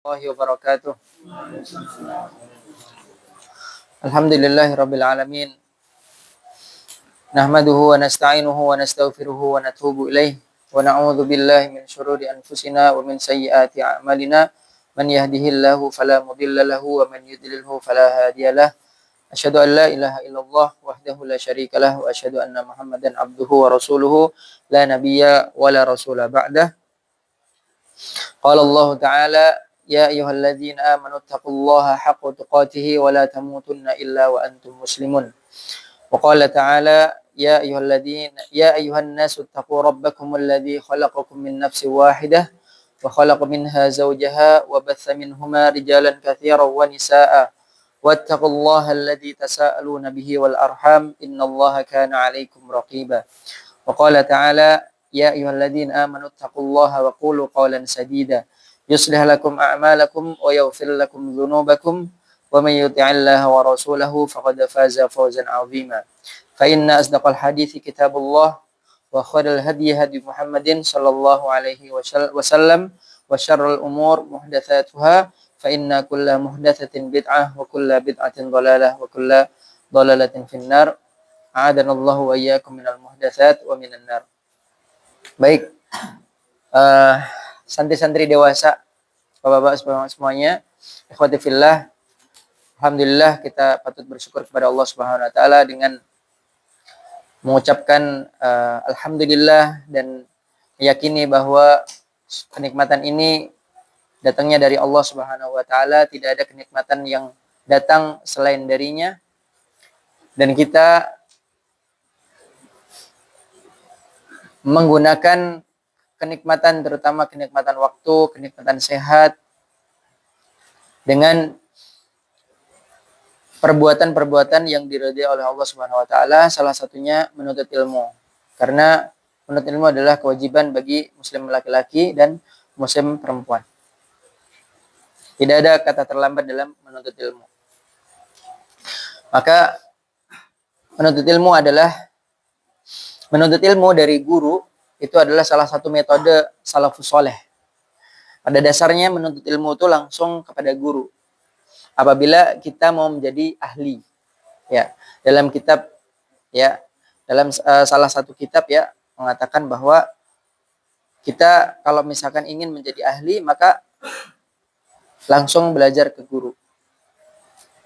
Warahmatullahi wabarakatuh. Alhamdulillahirabbil alamin. Nahmaduhu wa nasta'inuhu wa nastaghfiruhu wa natubu ilaih wa na'udzu billahi min syururi anfusina wa min sayyiati a'malina. Man yahdihillahu fala mudilla lahu wa man yudlilhu fala hadiyalah. Asyhadu an la ilaha illallah wahdahu la syarikalah wa asyhadu anna Muhammadan abduhu wa rasuluhu la nabiyya wa la rasula ba'dah. Qala Allah Ta'ala ya ayyuhalladzina amanu taqullaha haqqa tuqatih wa la tamutunna illa wa antum muslimun. Wa qala ta'ala ya ayyuhan nasu taqu rabbakumul ladzi khalaqakum min nafsin wahidah wa khalaqa minha zawjaha wa batha minhuma rijalan katsiran wa nisaa'a wattaqullaha alladzi tasaaluna bihi wal arham innallaha kana 'alaikum raqiba. Wa qala ta'ala ya ayyuhalladzina amanu taqullaha wa qulu qawlan sadida yuslih lakum a'malakum wa yaghfir lakum dhunubakum wa may yuti'illaha wa rasulahu faqad faza fawzan 'azima. Fa inna asdaqal hadithi kitabullah wa khairal hadyi hadyi Muhammadin sallallahu alaihi wasallam wa syarrul umur muhdatsatuha fa inna kulla muhdatsatin bid'ah wa kulla bid'atin dhalalah wa kulla dhalalatin finnar. A'adanallahu wa iyyakum minal muhdatsat wa minan nar. Baik. Santri-santri dewasa, Bapak-bapak semuanya, ikhwati fillah, alhamdulillah kita patut bersyukur kepada Allah Subhanahu wa taala dengan mengucapkan alhamdulillah dan meyakini bahwa kenikmatan ini datangnya dari Allah Subhanahu wa taala, tidak ada kenikmatan yang datang selain darinya. Dan kita menggunakan kenikmatan, terutama kenikmatan waktu, kenikmatan sehat, dengan perbuatan-perbuatan yang diridhai oleh Allah Subhanahu wa taala, salah satunya menuntut ilmu. Karena menuntut ilmu adalah kewajiban bagi muslim laki-laki dan muslim perempuan. Tidak ada kata terlambat dalam menuntut ilmu. Maka menuntut ilmu dari guru itu adalah salah satu metode salafus soleh. Pada dasarnya menuntut ilmu itu langsung kepada guru. Apabila kita mau menjadi ahli, ya, dalam kitab, ya, dalam salah satu kitab, ya, mengatakan bahwa kita kalau misalkan ingin menjadi ahli maka langsung belajar ke guru.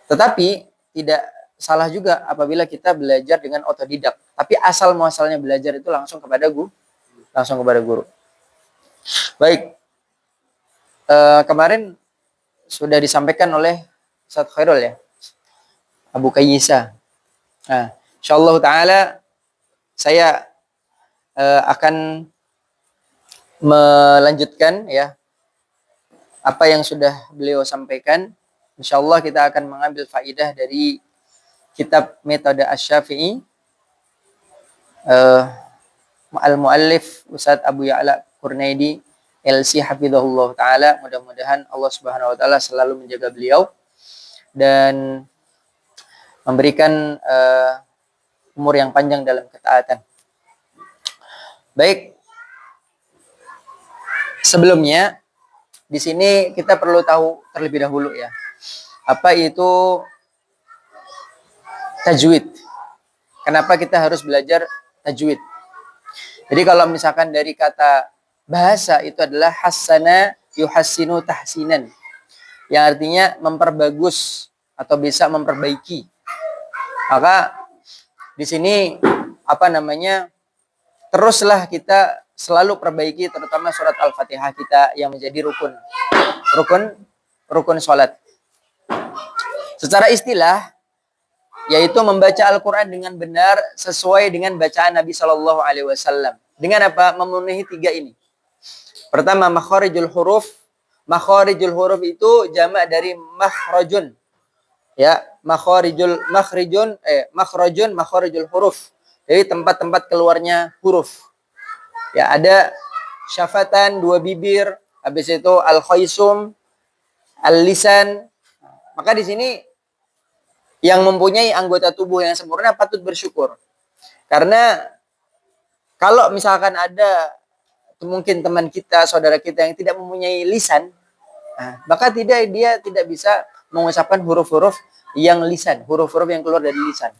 Tetapi tidak salah juga apabila kita belajar dengan otodidak. Tapi asal muasalnya belajar itu langsung kepada guru. Baik, kemarin sudah disampaikan oleh Ustaz Khairul, ya, Abu Kayyisa. Nah, insyaallah taala saya akan melanjutkan, ya, apa yang sudah beliau sampaikan. Insyaallah kita akan mengambil faidah dari kitab Metode Asy-Syafi'i, al-muallif Ustaz Abu Ya'la Qurnaidi LC hafizahullah taala. Mudah-mudahan Allah Subhanahu wa taala selalu menjaga beliau dan memberikan umur yang panjang dalam ketaatan. Baik. Sebelumnya di sini kita perlu tahu terlebih dahulu, ya, apa itu tajwid. Kenapa kita harus belajar tajwid? Jadi kalau misalkan dari kata bahasa itu adalah hassana yuhassinu tahsinan, yang artinya memperbagus atau bisa memperbaiki. Maka di sini teruslah kita selalu perbaiki, terutama surat Al-Fatihah kita yang menjadi rukun salat. Secara istilah yaitu membaca Al-Quran dengan benar sesuai dengan bacaan Nabi Shallallahu Alaihi Wasallam. Dengan apa? Memenuhi 3 ini. Pertama, makharijul huruf. Makharijul huruf itu jamak dari makhrajun. Ya, makharijul huruf. Jadi tempat-tempat keluarnya huruf. Ya, ada syafatan, 2 bibir. Habis itu al-khaisum, al-lisan. Maka di sini yang mempunyai anggota tubuh yang sempurna patut bersyukur. Karena kalau misalkan ada mungkin teman kita, saudara kita yang tidak mempunyai lisan, Nah, maka dia tidak bisa mengucapkan huruf-huruf yang lisan, huruf-huruf yang keluar dari lisan.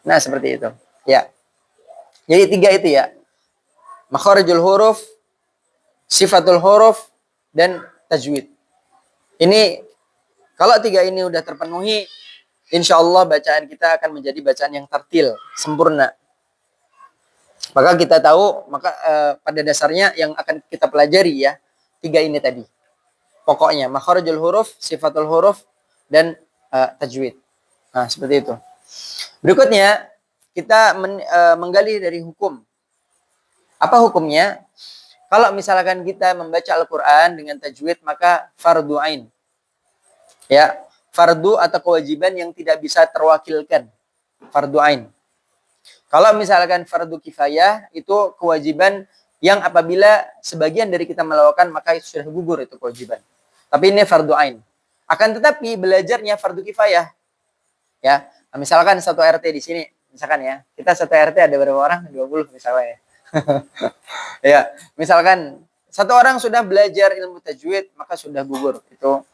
Nah, seperti itu. Ya. Jadi 3 itu ya. Makharijul huruf, sifatul huruf, dan tajwid. Ini kalau 3 ini udah terpenuhi, insya Allah bacaan kita akan menjadi bacaan yang tartil, sempurna. Maka kita tahu, pada dasarnya yang akan kita pelajari ya, 3 ini tadi. Pokoknya makharijul huruf, sifatul huruf, dan tajwid. Nah, seperti itu. Berikutnya kita menggali dari hukum. Apa hukumnya? Kalau misalkan kita membaca Al-Quran dengan tajwid, maka fardu ain. Ya, fardu atau kewajiban yang tidak bisa terwakilkan. Fardu ain. Kalau misalkan fardu kifayah, itu kewajiban yang apabila sebagian dari kita melakukan, maka itu sudah gugur itu kewajiban. Tapi ini fardu ain. Akan tetapi belajarnya fardu kifayah. Ya, misalkan satu RT di sini, misalkan ya, kita satu RT ada berapa orang? 20 misalnya ya. Ya, misalkan satu orang sudah belajar ilmu tajwid, maka sudah gugur itu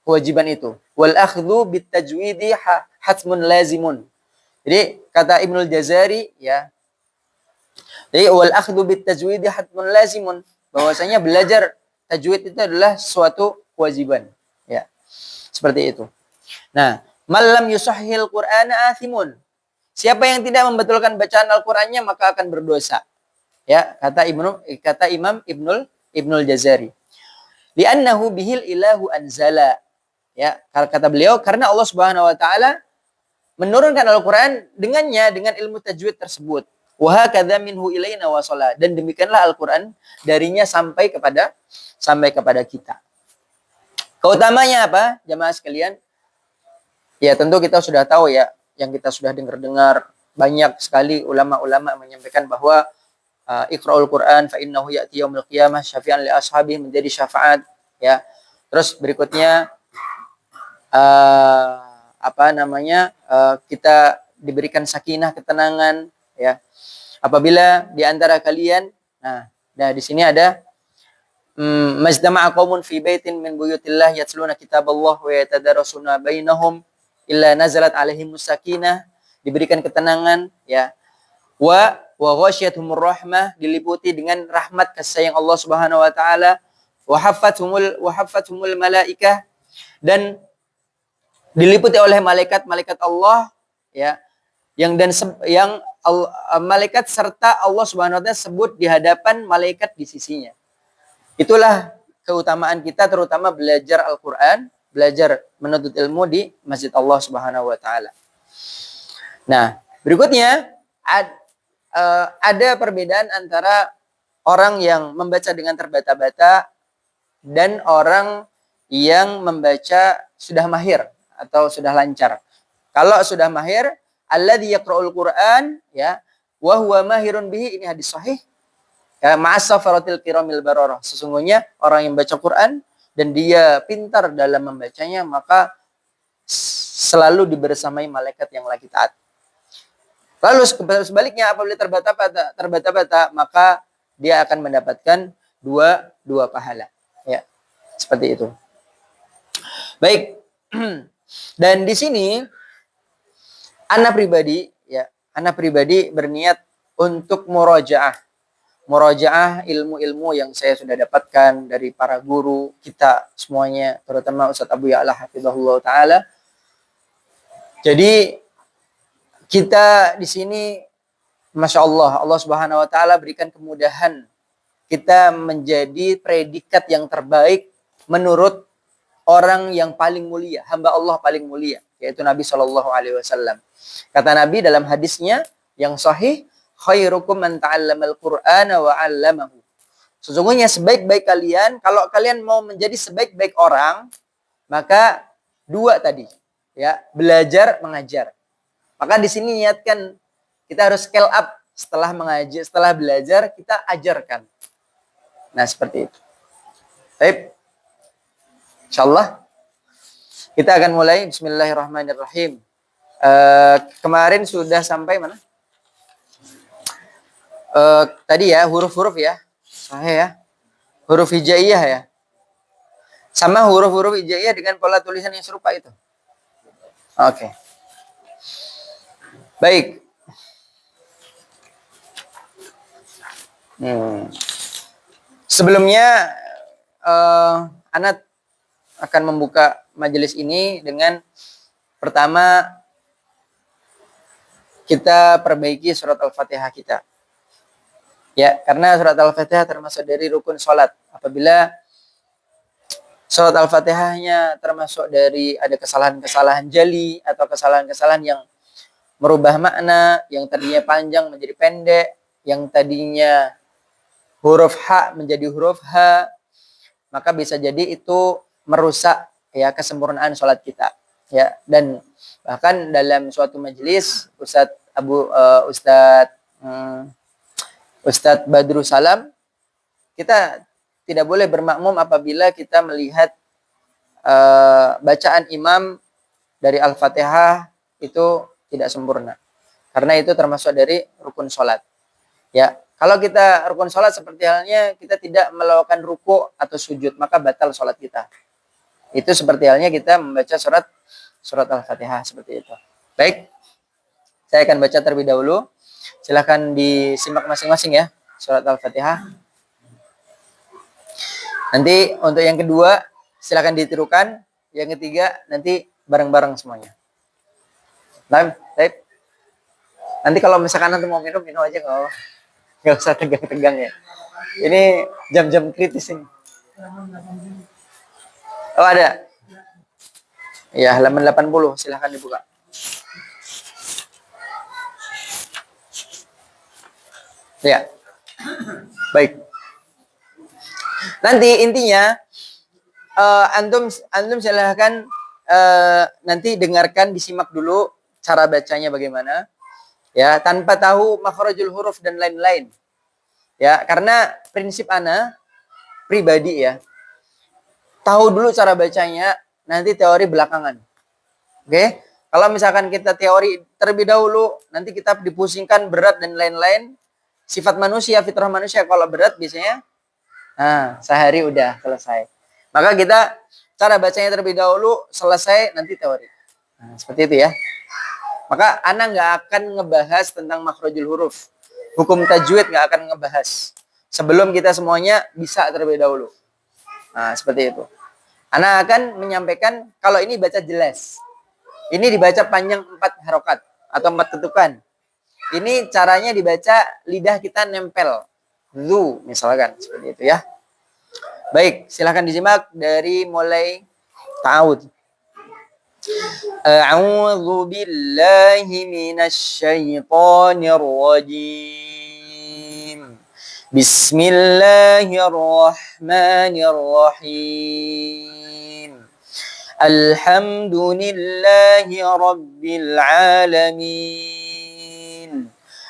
kewajiban itu. Wal akhdhu bit tajwidi hatmun lazimun. Jadi kata Ibnul Jazari ya. Jadi wal akhdhu bit tajwidi hatmun lazimun, bahwasanya belajar tajwid itu adalah suatu kewajiban. Ya. Seperti itu. Nah, malam yusahhil Qur'ana athimun. Siapa yang tidak membetulkan bacaan Al-Qur'annya maka akan berdosa. Ya, kata Imam Ibnul Jazari. Li'annahu bihil ilahu anzala. Ya, kata beliau karena Allah Subhanahu wa taala menurunkan Al-Qur'an dengan ilmu tajwid tersebut. Wa hakadza minhu ilaina wasala, dan demikianlah Al-Qur'an darinya sampai kepada kita. Keutamanya apa? Jamaah sekalian? Ya, tentu kita sudah tahu ya, yang kita sudah dengar banyak sekali ulama-ulama menyampaikan bahwa Iqra'ul Quran fa innahu ya'ti yaumil qiyamah syafi'an li ashabihi, menjadi syafaat ya. Terus berikutnya kita diberikan sakinah, ketenangan ya. Apabila di antara kalian, nah di sini ada majtama'a qaumun fi baitin min buyutillah yatluna kitaballah wa yatadarasuna bainahum illa nazalat alaihimus sakinah, diberikan ketenangan ya. Wa ghasyiyatuhumur rahmah, diliputi dengan rahmat kasih sayang Allah Subhanahu wa taala. Wa haffathumul malaikah, dan diliputi oleh malaikat Allah ya, malaikat serta Allah Subhanahu wa taala sebut di hadapan malaikat di sisinya. Itulah keutamaan kita, terutama belajar Al-Qur'an, belajar menuntut ilmu di Masjid Allah Subhanahu wa taala. Nah, berikutnya ada perbedaan antara orang yang membaca dengan terbata-bata dan orang yang membaca sudah mahir atau sudah lancar. Kalau sudah mahir, alladzi yaqra'ul Qur'an ya wa huwa mahirun bihi, ini hadis sahih. Ya, ma'asafaratil kiramil bararah. Sesungguhnya orang yang baca Quran dan dia pintar dalam membacanya, maka selalu dibersamai malaikat yang lagi taat. Lalu sebaliknya, apabila terbata-bata, maka dia akan mendapatkan dua pahala. Ya, seperti itu. Baik. Dan di sini ana pribadi berniat untuk murojaah ilmu-ilmu yang saya sudah dapatkan dari para guru kita semuanya, terutama Ustadz Abu Ya'la hafizahullah taala. Jadi kita di sini, Masya Allah, Allah Subhanahu wa taala berikan kemudahan kita menjadi predikat yang terbaik menurut orang yang paling mulia, hamba Allah paling mulia, yaitu Nabi Shallallahu Alaihi Wasallam. Kata Nabi dalam hadisnya yang sahih, khairukum man ta'allamal Qur'ana wa 'allamahu. Sesungguhnya sebaik-baik kalian, kalau kalian mau menjadi sebaik-baik orang, maka dua tadi, ya, belajar, mengajar. Maka di sini niatkan kita harus scale up, setelah mengajar, setelah belajar kita ajarkan. Nah, seperti itu. Baik. Insyaallah kita akan mulai. Bismillahirrahmanirrahim. Kemarin sudah sampai mana? Tadi ya, huruf-huruf ya. Sahih ya. huruf hijaiyah ya. Sama huruf-huruf hijaiyah dengan pola tulisan yang serupa itu. Oke. Baik. Sebelumnya Ana akan membuka majelis ini dengan pertama kita perbaiki surat Al-Fatihah kita. Ya, karena surat Al-Fatihah termasuk dari rukun sholat. Apabila surat Al-Fatihahnya termasuk dari ada kesalahan-kesalahan jali atau kesalahan-kesalahan yang merubah makna, yang tadinya panjang menjadi pendek, yang tadinya huruf H menjadi huruf H, maka bisa jadi itu merusak ya kesempurnaan sholat kita. Ya, dan bahkan dalam suatu majelis Ustadz Badrul Salam, kita tidak boleh bermakmum apabila kita melihat bacaan imam dari Al-Fatihah itu tidak sempurna. Karena itu termasuk dari rukun sholat. Ya, kalau kita rukun sholat seperti halnya kita tidak melakukan ruku atau sujud, maka batal sholat kita. Itu seperti halnya kita membaca surat Al-Fatihah seperti itu. Baik, saya akan baca terlebih dahulu. Silahkan disimak masing-masing ya surat Al-Fatihah. Nanti untuk yang kedua silahkan ditirukan. Yang ketiga nanti bareng-bareng semuanya. Baik. Nanti kalau misalkan nanti mau minum aja nggak usah tegang-tegang ya. Ini jam-jam kritis ini. Oh ada. Ya, halaman 80 silahkan dibuka. Ya. Baik. Nanti intinya antum silahkan nanti dengarkan, disimak dulu cara bacanya bagaimana. Ya, tanpa tahu makhrajul huruf dan lain-lain. Ya, karena prinsip ana pribadi ya. Tahu dulu cara bacanya, nanti teori belakangan. Oke? Kalau misalkan kita teori terlebih dahulu, nanti kita dipusingkan berat dan lain-lain. Sifat manusia, fitrah manusia kalau berat biasanya sehari udah selesai. Maka kita cara bacanya terlebih dahulu, selesai nanti teori. Nah, seperti itu ya. Maka ana nggak akan ngebahas tentang makhrajul huruf. Hukum tajwid nggak akan ngebahas. Sebelum kita semuanya bisa terlebih dahulu. Nah, seperti itu. Ana akan menyampaikan kalau ini baca jelas. Ini dibaca panjang 4 harokat atau 4 ketukan. Ini caranya dibaca lidah kita nempel. Zu misalkan seperti itu ya. Baik, silahkan disimak dari mulai ta'awud. A'udzu billahi minasy syaithanir rajim. Bismillahirrahmanirrahim. Alhamdulillahi rabbil alamin.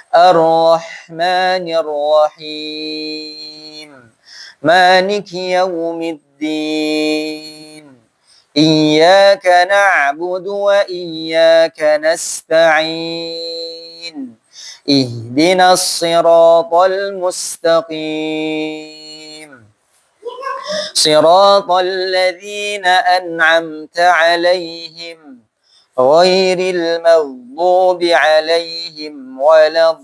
Ar-Rahmanir Rahim. Maliki yaumiddin. Iyyaka na'budu wa iyyaka nasta'in. Ihdinas siratal mustaqim. Siratal ladzina an'amta 'alaihim ghairil maghdubi 'alaihim waladdallin.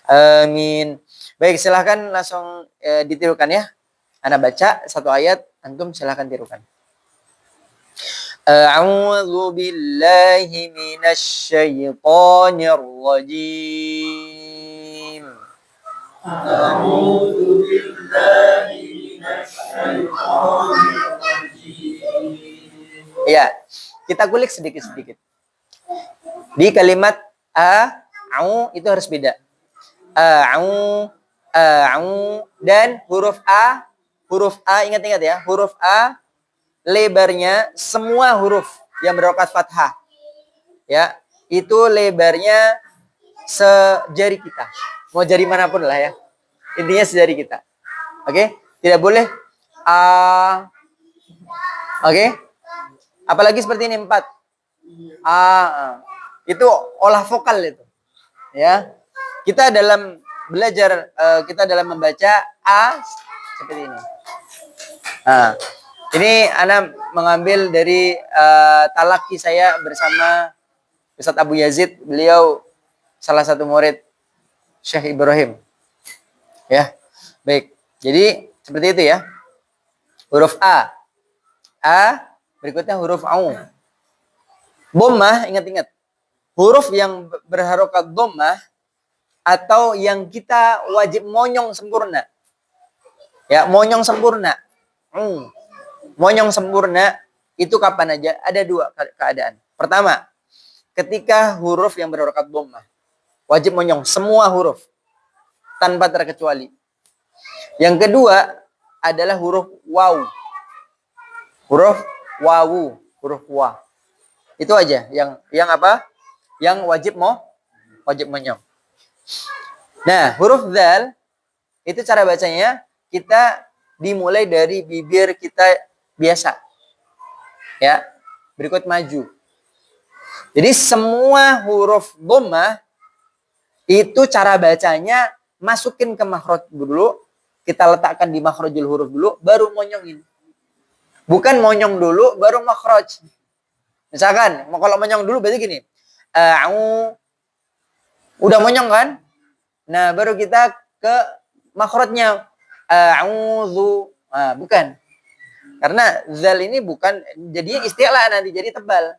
Amin. Baik, silahkan langsung ditirukan ya. Ana baca satu ayat, antum silahkan tirukan. A'udzu billahi minasy syaithanir rajim. A'udzu billahi minasy syaithanir rajim. Ya, kita kulik sedikit-sedikit. Di kalimat au itu harus beda. Au dan huruf A ingat-ingat ya, huruf A lebarnya semua huruf yang berharokat fathah. Ya, itu lebarnya sejari kita. Mau jari manapun lah ya. Intinya sejari kita. Oke? Tidak boleh Oke? Apalagi seperti ini 4. Itu olah vokal itu. Ya. Kita dalam belajar, kita dalam membaca A seperti ini. Nah, ini Ana mengambil dari talaki saya bersama Ustadz Abu Yazid. Beliau salah satu murid Syekh Ibrahim. Ya, baik. Jadi seperti itu ya. Huruf A. A, berikutnya huruf Au. Dhammah, ingat-ingat. Huruf yang berharokat dhammah atau yang kita wajib monyong sempurna. Ya, monyong sempurna. Monyong sempurna itu kapan aja? Ada dua keadaan. Pertama, ketika huruf yang berharokat dhammah. Wajib monyong semua huruf tanpa terkecuali. Yang kedua adalah huruf waw. Huruf wawu, huruf wa. Itu aja yang apa? Yang wajib monyong. Nah, huruf dzal itu cara bacanya kita dimulai dari bibir kita biasa. Ya. Berikut maju. Jadi semua huruf dhammah itu cara bacanya masukin ke makhraj dulu, kita letakkan di makhrajul huruf dulu, baru monyongin. Bukan monyong dulu, baru makhraj. Misalkan, kalau monyong dulu berarti gini. Udah monyong kan? Nah, baru kita ke makhrajnya. A'udzu. Nah, bukan. Karena zal ini bukan, jadi isti'la nanti, jadi tebal.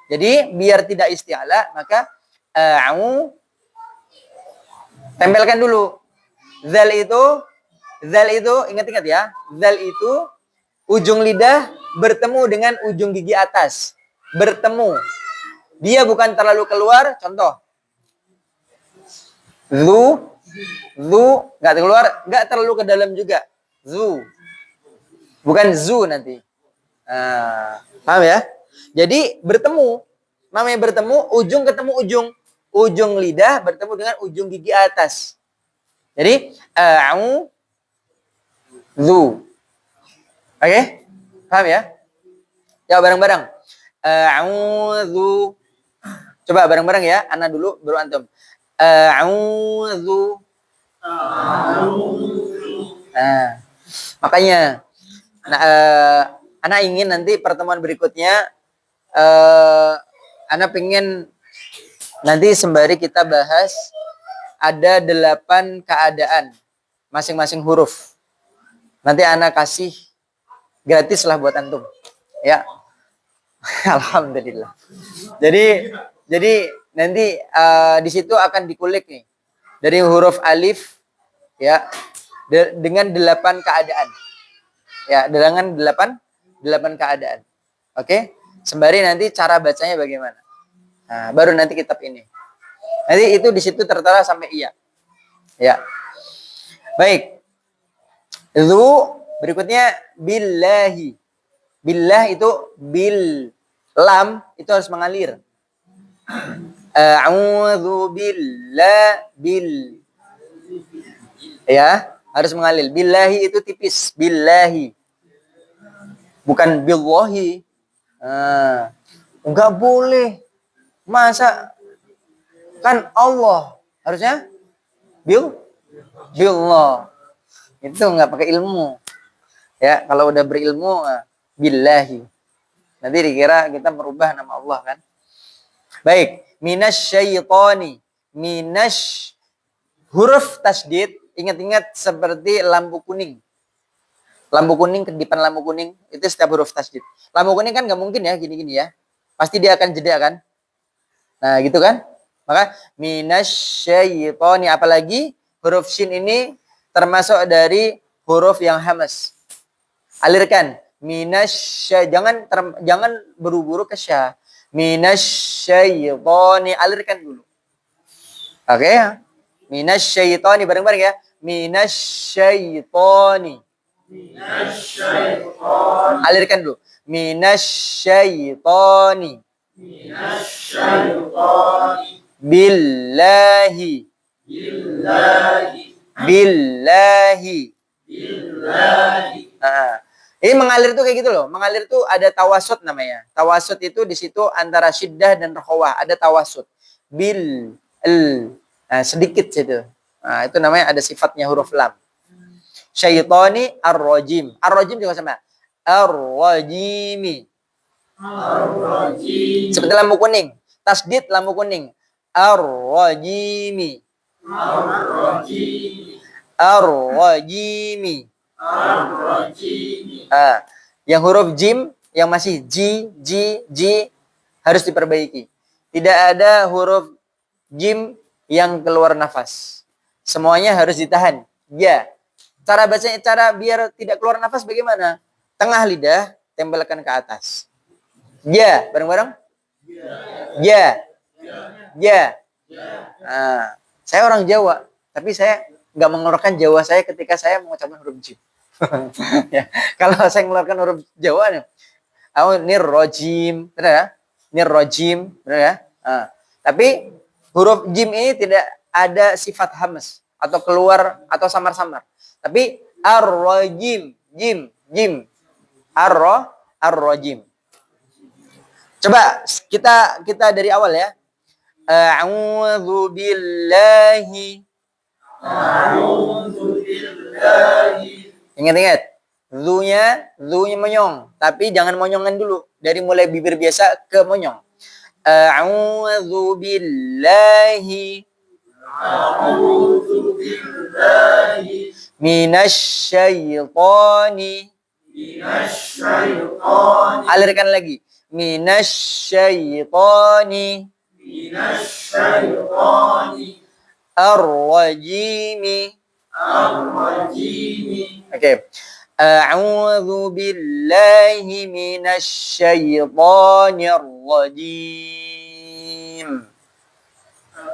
Jadi biar tidak isti'la, maka tempelkan dulu. Zal itu ingat-ingat ya. Zal itu ujung lidah bertemu dengan ujung gigi atas. Bertemu. Dia bukan terlalu keluar. Contoh. Zu nggak keluar, nggak terlalu ke dalam juga. Zu. Bukan zu nanti. Paham ya? Jadi bertemu. Namanya bertemu, ujung ketemu ujung. Ujung lidah bertemu dengan ujung gigi atas. Jadi zu. Oke? Paham ya? Ya bareng-bareng. A'udzu. Coba bareng-bareng ya. Ana dulu baru antum. A'udzu. Nah, makanya Ana ingin nanti pertemuan berikutnya Ana pengen nanti sembari kita bahas ada 8 keadaan masing-masing huruf. Nanti Ana kasih gratis lah buat antum. Ya. Alhamdulillah. Jadi nanti di situ akan dikulik nih. Dari huruf alif ya dengan 8 keadaan. Ya, dengan 8 keadaan. Oke? Sembari nanti cara bacanya bagaimana. Nah, baru nanti kitab ini. Nanti itu di situ tertera sampai iya. Ya. Baik. Zu berikutnya billahi. Billah itu bil. Lam itu harus mengalir. A'udzu bil. Ya, harus mengalir. Billahi itu tipis. Billahi. Bukan billahi. Enggak boleh. Masa kan Allah harusnya billah. Itu enggak pakai ilmu. Ya, kalau udah berilmu billahi. Nanti dikira kita merubah nama Allah kan. Baik, minasyaitani. Huruf tasdid, ingat-ingat seperti lampu kuning. Lampu kuning, kedipan lampu kuning, itu setiap huruf tasdid. Lampu kuning kan nggak mungkin ya, gini-gini ya. Pasti dia akan jeda kan. Nah, gitu kan. Maka minasyaitani, apalagi huruf shin ini termasuk dari huruf yang hamas. Alirkan. Jangan buru-buru ke sya. Minasyaitani, alirkan dulu. Oke ya. Minasyaitani, bareng-bareng ya. Minasyaitani. Alirkan dulu. Minasyaitani. Billahi. Ini mengalir tuh kayak gitu loh. Mengalir tuh ada tawasud namanya. Tawasud itu di situ antara syiddah dan rokhawah. Ada tawasud. bil, l. Nah, sedikit situ. Nah, itu namanya ada sifatnya huruf lam. Syaitani ar-rajim. Ar-rajim juga sama. Ar-rajimi. Ar-Rajim. Seperti lampu kuning. Tasdid lampu kuning. Ar-rajimi. Ar-Rajim. Ar-rajimi. Ar-Rajim. Yang huruf jim yang masih ji harus diperbaiki. Tidak ada huruf jim yang keluar nafas. Semuanya harus ditahan. Ya. Cara bacanya, cara biar tidak keluar nafas bagaimana? Tengah lidah tempelkan ke atas. Ya, bareng-bareng. Ya. Ya. Nah, saya orang Jawa, tapi saya nggak mengeluarkan Jawa saya ketika saya mengucapkan huruf jim. Ya. Kalau saya mengeluarkan huruf Jawa, nirrojim, benar ya? Nirrojim, benar ya? Tapi huruf jim ini tidak ada sifat hamas atau keluar atau samar-samar. Tapi ar-rajim, jim. Ar-rajim. Coba kita dari awal ya. A'udzu billahi. Ingat. Zu-nya monyong, tapi jangan monyongan dulu. Dari mulai bibir biasa ke monyong. A'udzu billahi. A'udzu billahi minasyaitani. minasyaitani. Alirkan lagi. Minasyaitani. Minasyaitani. Ar-rajimi. Ar-Rajim. Oke. A'udzu billahi minasyaitonir rajim.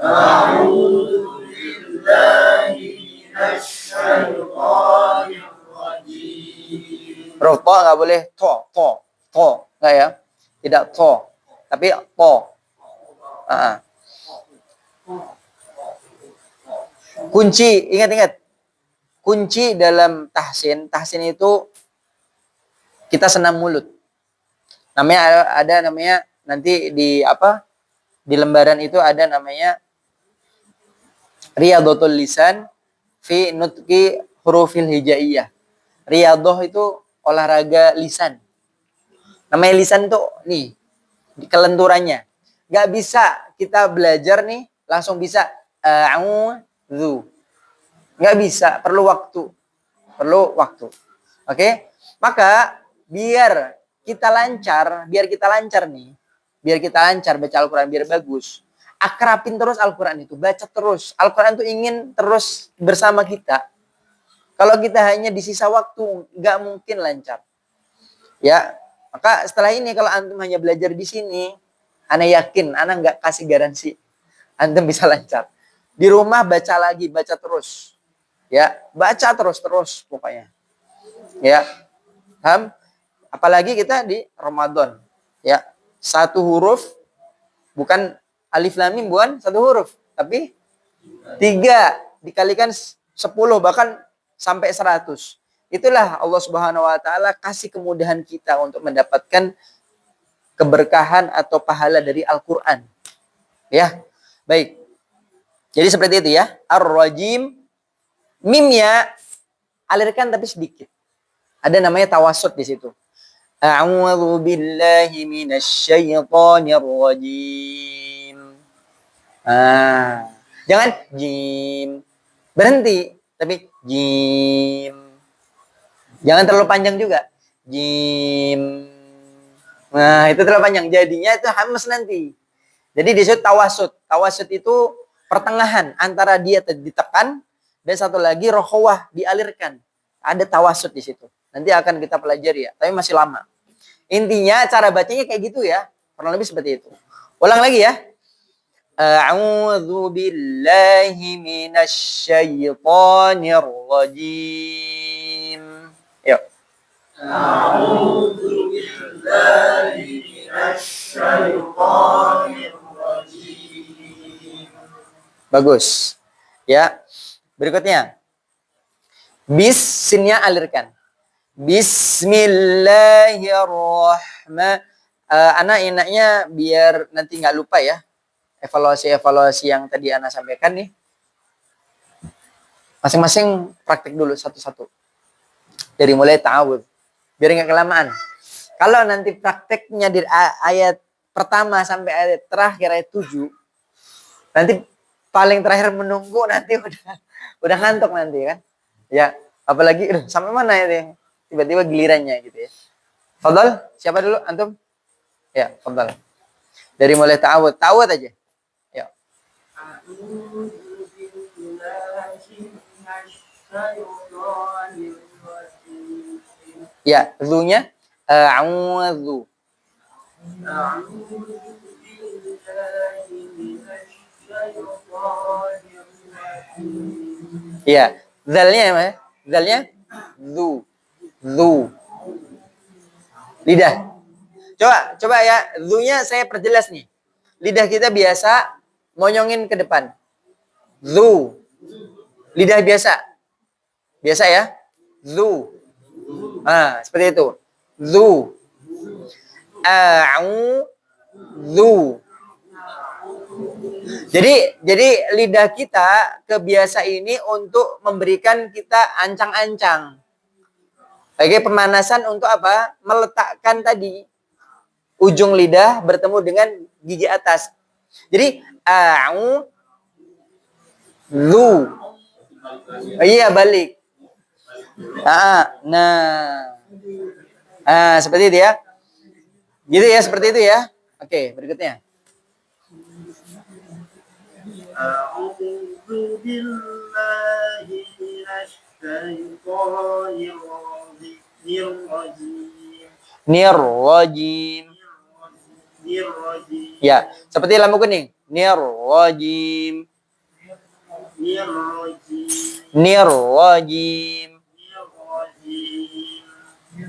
A'udzu billahi minasyaitonir rajim. Huruf to nggak boleh to nggak ya, tidak to tapi to. Kunci, ingat kunci dalam tahsin itu kita senam mulut. Namanya ada namanya nanti di lembaran itu ada namanya riyadhatul lisan fi nutqi hurufil hijaiyah. Riyadhah itu olahraga lisan. Namanya lisan tuh nih di kelenturannya. Gak bisa kita belajar nih langsung bisa a'udzu. Gak bisa, perlu waktu. Oke? Maka biar kita lancar nih. Biar kita lancar baca Al-Qur'an biar bagus. Akrabin terus Al-Qur'an itu, baca terus. Al-Qur'an itu ingin terus bersama kita. Kalau kita hanya di sisa waktu, nggak mungkin lancar. Ya, maka setelah ini kalau antum hanya belajar di sini, ana yakin, ana nggak kasih garansi, antum bisa lancar. Di rumah baca lagi, baca terus. Ya, baca terus pokoknya. Ya, paham? Apalagi kita di Ramadan. Ya, satu huruf, bukan alif lam mim, bukan satu huruf, tapi 3 dikalikan 10 bahkan sampai 100. Itulah Allah Subhanahu wa taala kasih kemudahan kita untuk mendapatkan keberkahan atau pahala dari Al-Qur'an. Ya. Baik. Jadi seperti itu ya. Ar-Rajim, mimnya alirkan tapi sedikit. Ada namanya tawassut di situ. A'udzu billahi minasyaitonir rajim. Jangan jim. Berhenti, tapi jim. Jangan terlalu panjang juga. Jim. Nah, itu terlalu panjang. Jadinya itu hamas nanti. Jadi disebut tawassut. Tawassut itu pertengahan antara dia ditekan dan satu lagi rokhawah dialirkan. Ada tawassut di situ. Nanti akan kita pelajari ya, tapi masih lama. Intinya cara bacanya kayak gitu ya. Kurang lebih seperti itu. Ulang lagi ya. A'udzu billahi minasyaitonir rajim. Yuk. A'udzu billahi minasyaitonir rajim. Bagus. Ya. Berikutnya. Bis, sinnya alirkan. Bismillahirrahmanirrahim. Anak enaknya biar nanti nggak lupa ya. evaluasi-evaluasi yang tadi Ana sampaikan nih. Masing-masing praktik dulu satu-satu. Dari mulai ta'awudz. Biar nggak kelamaan. Kalau nanti prakteknya di ayat pertama sampai ayat terakhir ayat 7, nanti paling terakhir menunggu nanti udah ngantuk nanti kan. Ya, apalagi sampai mana ya tiba-tiba gilirannya gitu ya. Fadal, siapa dulu antum? Ya, fadal. Dari mulai ta'awudz aja. Ya. Ya, zu-nya a'udzu. Ya, zalnya apa ya? Zalnya zu. Lidah. Coba ya, zu-nya saya perjelas nih. Lidah kita biasa monyongin ke depan. Zu. Lidah biasa. Biasa ya? Zu. Ah, seperti itu. Zu. A'udzu. Jadi lidah kita kebiasa ini untuk memberikan kita ancang-ancang. Sebagai pemanasan untuk apa? Meletakkan tadi ujung lidah bertemu dengan gigi atas. Jadi a'udzu. Iya, balik. Nah. Seperti itu ya. Gitu ya, seperti itu ya. Oke, berikutnya. A'udzu billahi minasy syaithanir rajim. Nirrajim. Ya, seperti lampu kuning. Nirrajim. Nirrajim.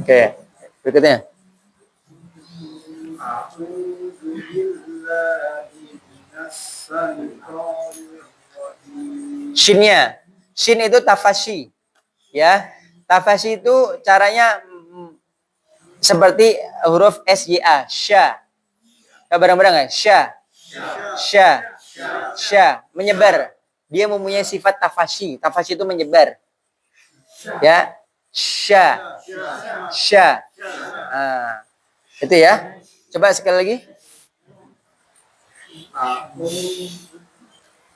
Oke, berikutnya. Shinnya. Shin itu tafashi. Ya. Tafashi itu caranya seperti huruf SYA. Sya. Barang-barang nggak? Sya. Menyebar. Dia mempunyai sifat tafashi. Tafashi itu menyebar. Ya. Sya. Itu ya. Coba sekali lagi.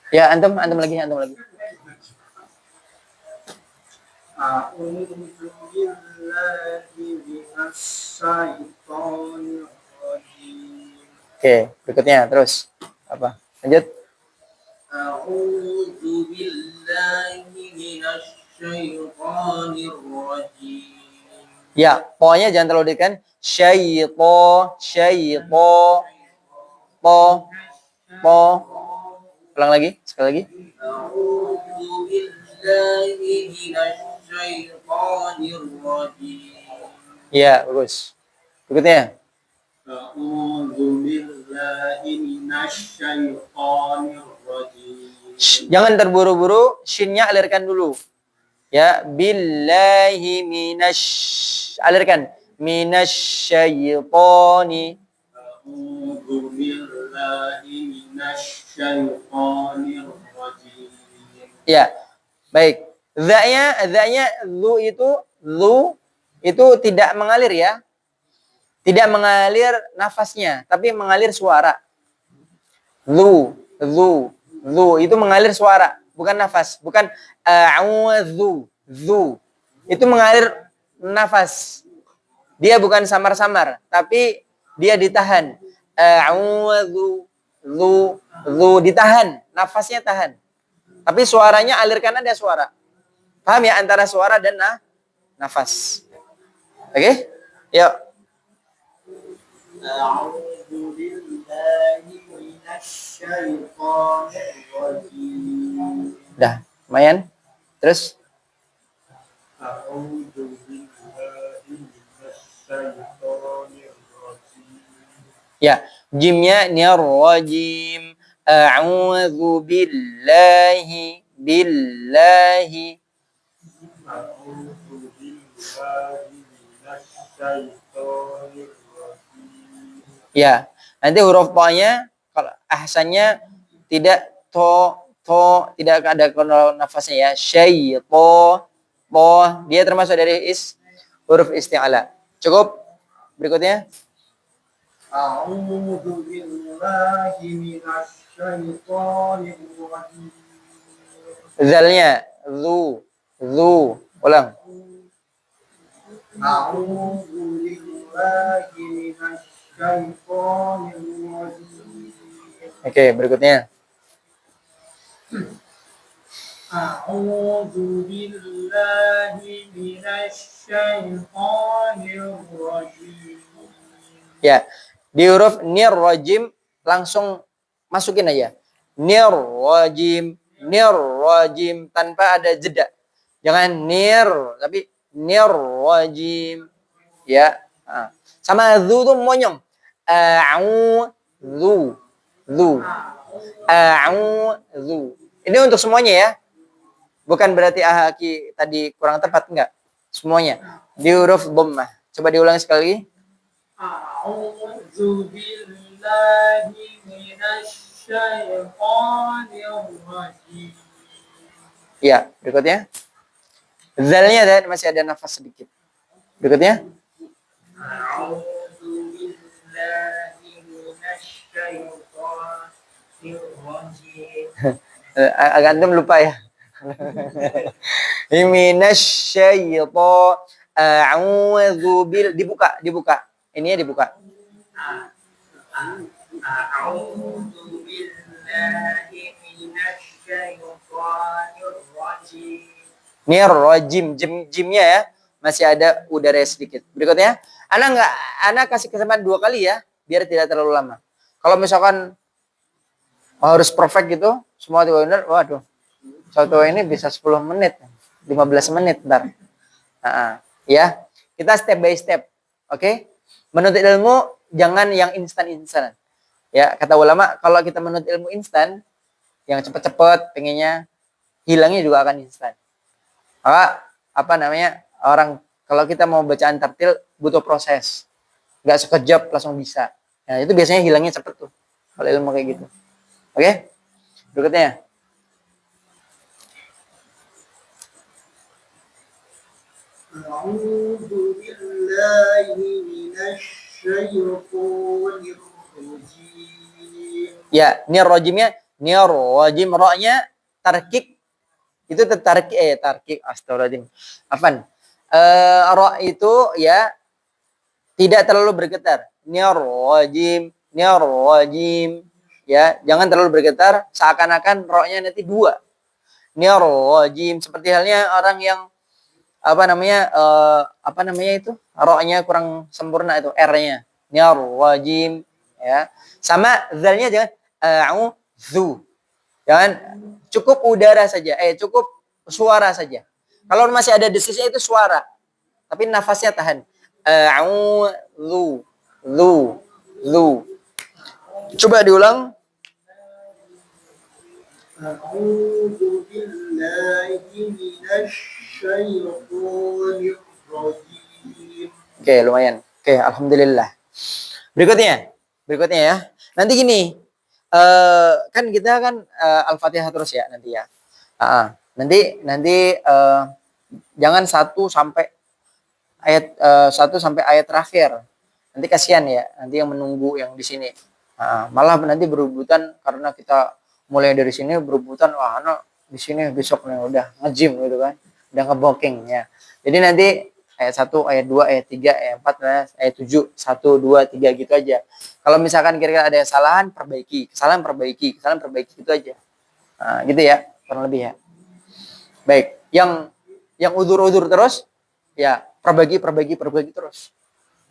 Ya, antum lagi. Oke, berikutnya terus. Apa? Lanjut. A'udzu billahi minasy syaithanir rajim. Ya, pokoknya jangan terlalu dekat. Syaito. Po. Ulang lagi, sekali lagi. A'udzu billahi minasy syaithanir rajim. Ya, bagus. Berikutnya. A'udzu billahi minasy syaithanir rajim. Jangan terburu-buru, shinnya alirkan dulu. Ya, billahi alirkan. Minasyaitani. A'udzu billahi minasy syaithanir rajim. Ya, baik. Za-nya lu itu tidak mengalir ya. Tidak mengalir nafasnya, tapi mengalir suara. Zu itu mengalir suara, bukan nafas, bukan a'udzu. Itu mengalir nafas. Dia bukan samar-samar, tapi dia ditahan. A'udzu ditahan, nafasnya tahan. Tapi suaranya alirkan ada suara. Paham ya antara suara dan nafas. Oke? Yuk. A'udzu billahi minasy syaithanir rajim. Dah, lumayan. Terus? A'udzu billahi minasy syaithanir rajim. Ya, jimnya nirrajim. A'udzu billahi. A'udzu billahi minasy syaithanir rajim. Ya, nanti huruf pa-nya kalau ahsannya tidak tidak ada nafasnya ya. Syaiton. Dia termasuk dari huruf isti'ala. Cukup? Berikutnya. A'udzu billahi minasy syaithanir rajim. Zalnya. Ulang. A'udzu billahi minasy syaithanir rajim. Oke, berikutnya. A'udzu billahi minasy syaithanir rajim. Ya, di huruf nir rajim langsung masukin aja. Nir rajim tanpa ada jeda. Jangan nir, tapi nir rajim. Ya. Nah. Sama zu tuh monyong. A'udzu. A'udzu. Ini untuk semuanya ya. Bukan berarti ahaki tadi kurang tepat, enggak. Semuanya di huruf dhammah. Coba diulang sekali lagi. A'udzu billahi minasy syaithanir rajim. Ya, berikutnya. Zalnya masih ada nafas sedikit. Berikutnya. A'udzu billahi minasy syaithanir rajim. Agak antum lupa ya. Minasy syaitan. A'udzu bil dibuka. Ini ya dibuka. A'udzu billahi minasy syaithanir rajim. Nir rajim, jimnya ya masih ada udara sedikit. Berikutnya, ana kasih kesempatan 2 kali ya, biar tidak terlalu lama. Kalau misalkan harus perfect gitu, semua tiba benar, waduh. Satu ini bisa 10 menit, 15 menit ntar. Ya, kita step by step. Oke? Menuntut ilmu jangan yang instan-instan. Ya, kata ulama, kalau kita menuntut ilmu instan, yang cepat-cepat pengennya hilangnya juga akan instan. Orang kalau kita mau bacaan tartil butuh proses. Enggak sekejap langsung bisa. Nah, itu biasanya hilangnya cepet tuh. Kalau ilmu kayak gitu. Oke? Berikutnya. A'udzu billahi minasy syaithanir rajim. Ya, nir rajimnya nir rajim, ra-nya tarkik itu tarkik astagfirullahaladzim. Afan. Ra itu ya tidak terlalu bergetar. Nir rajim ya, jangan terlalu bergetar seakan-akan ra-nya nanti 2. Nir rajim seperti halnya orang yang itu ra-nya kurang sempurna itu R-nya. Nir rajim ya. Sama zalnya jangan a'udzu. Jangan cukup udara saja, cukup suara saja. Kalau masih ada desisnya itu suara. Tapi nafasnya tahan. A'udzu. Coba diulang. A'udzu billahi minasy syaithanir rajim. Oke, lumayan. Oke, alhamdulillah. Berikutnya ya. Nanti gini, kan kita kan Al-Fatihah terus ya nanti ya. Nanti jangan 1 sampai ayat terakhir. Nanti kasihan ya, nanti yang menunggu yang di sini. Malah nanti berebutan karena kita mulai dari sini berebutan, wah anak di sini besok nih udah ngejim gitu kan. Udah ngebooking ya. Jadi nanti ayat 1, ayat 2, ayat 3, ayat 4, ayat 7, 1, 2, 3 gitu aja. Kalau misalkan kira-kira ada kesalahan perbaiki gitu aja. Gitu ya, kurang lebih ya. Baik, yang udur-udur terus ya perbaiki terus.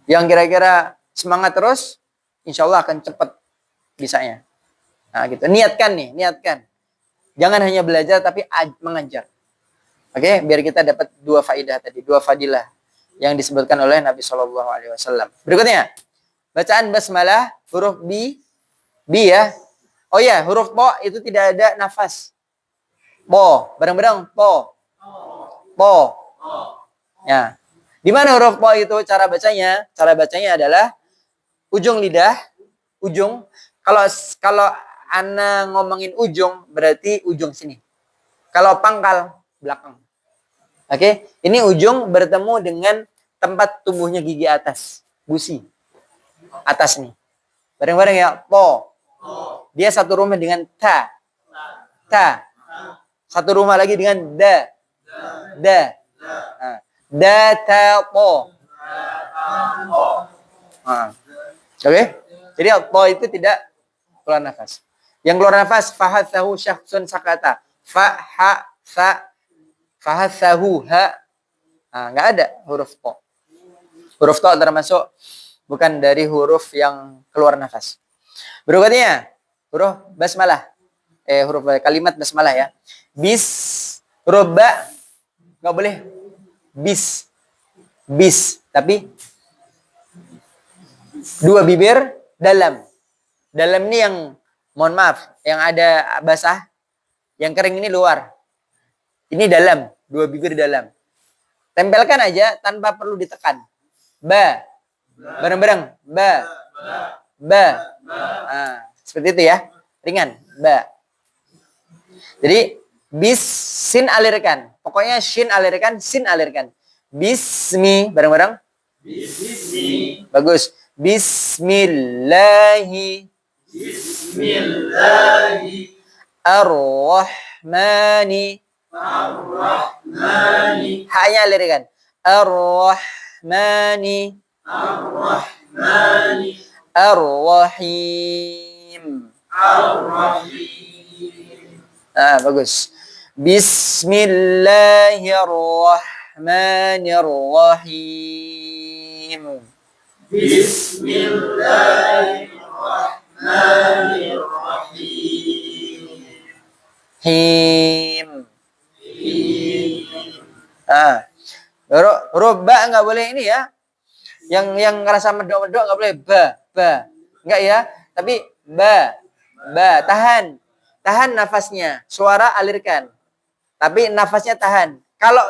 Yang kira-kira semangat terus, insya Allah akan cepat bisanya. Nah, gitu. Niatkan. Jangan hanya belajar tapi mengajar. Oke, biar kita dapat 2 faidah tadi, 2 fadilah yang disebutkan oleh Nabi Shallallahu Alaihi Wasallam. Berikutnya, bacaan basmalah huruf B ya. Oh ya, huruf po itu tidak ada nafas. Po, bareng-bareng po. Ya. Di mana huruf po itu cara bacanya? Cara bacanya adalah ujung lidah, Kalau ana ngomongin ujung berarti ujung sini. Kalau pangkal belakang. Oke, ini ujung bertemu dengan tempat tumbuhnya gigi atas, gusi. Atas nih. Bareng-bareng ya. Po. Dia satu rumah dengan ta. Ta. Satu rumah lagi dengan da. Da. Nah. Da ta po. Nah. Oke? Jadi po itu tidak keluar nafas. Yang keluar nafas fahatsahu syakhsun sakata. Fa ha sa fahatsahu ha. Nah, enggak ada huruf to. Huruf to termasuk bukan dari huruf yang keluar nafas. Berikutnya huruf basmalah. Huruf kalimat basmalah ya. Bis, huruf ba enggak boleh bis. Bis, tapi dua bibir dalam. Dalam ini yang mohon maaf, yang ada basah, yang kering ini luar. Ini dalam, dua bibir dalam. Tempelkan aja tanpa perlu ditekan. Ba. Bareng-bareng. Ba. Ba. Nah, seperti itu ya. Ringan. Ba. Jadi bis sin alirkan. Pokoknya shin alirkan, sin alirkan. Bismi. Bareng-bareng. Bismi. Bagus. Bismillahi. Bismillahi. Ar-Rahmani. Ar-Rahmani. Hanya alirkan. Ar-Rahmani. Ar-Rahmani. Ar-Rahim. Ar-Rahim. Bagus. Bismillahirrahmanirrahim. Bismillahirrahmanirrahim. Him. Huruf ba nggak boleh ini ya. Yang ngerasa medok-medok nggak boleh ba. Enggak ya. Tapi ba. Tahan nafasnya. Suara alirkan. Tapi nafasnya tahan. Kalau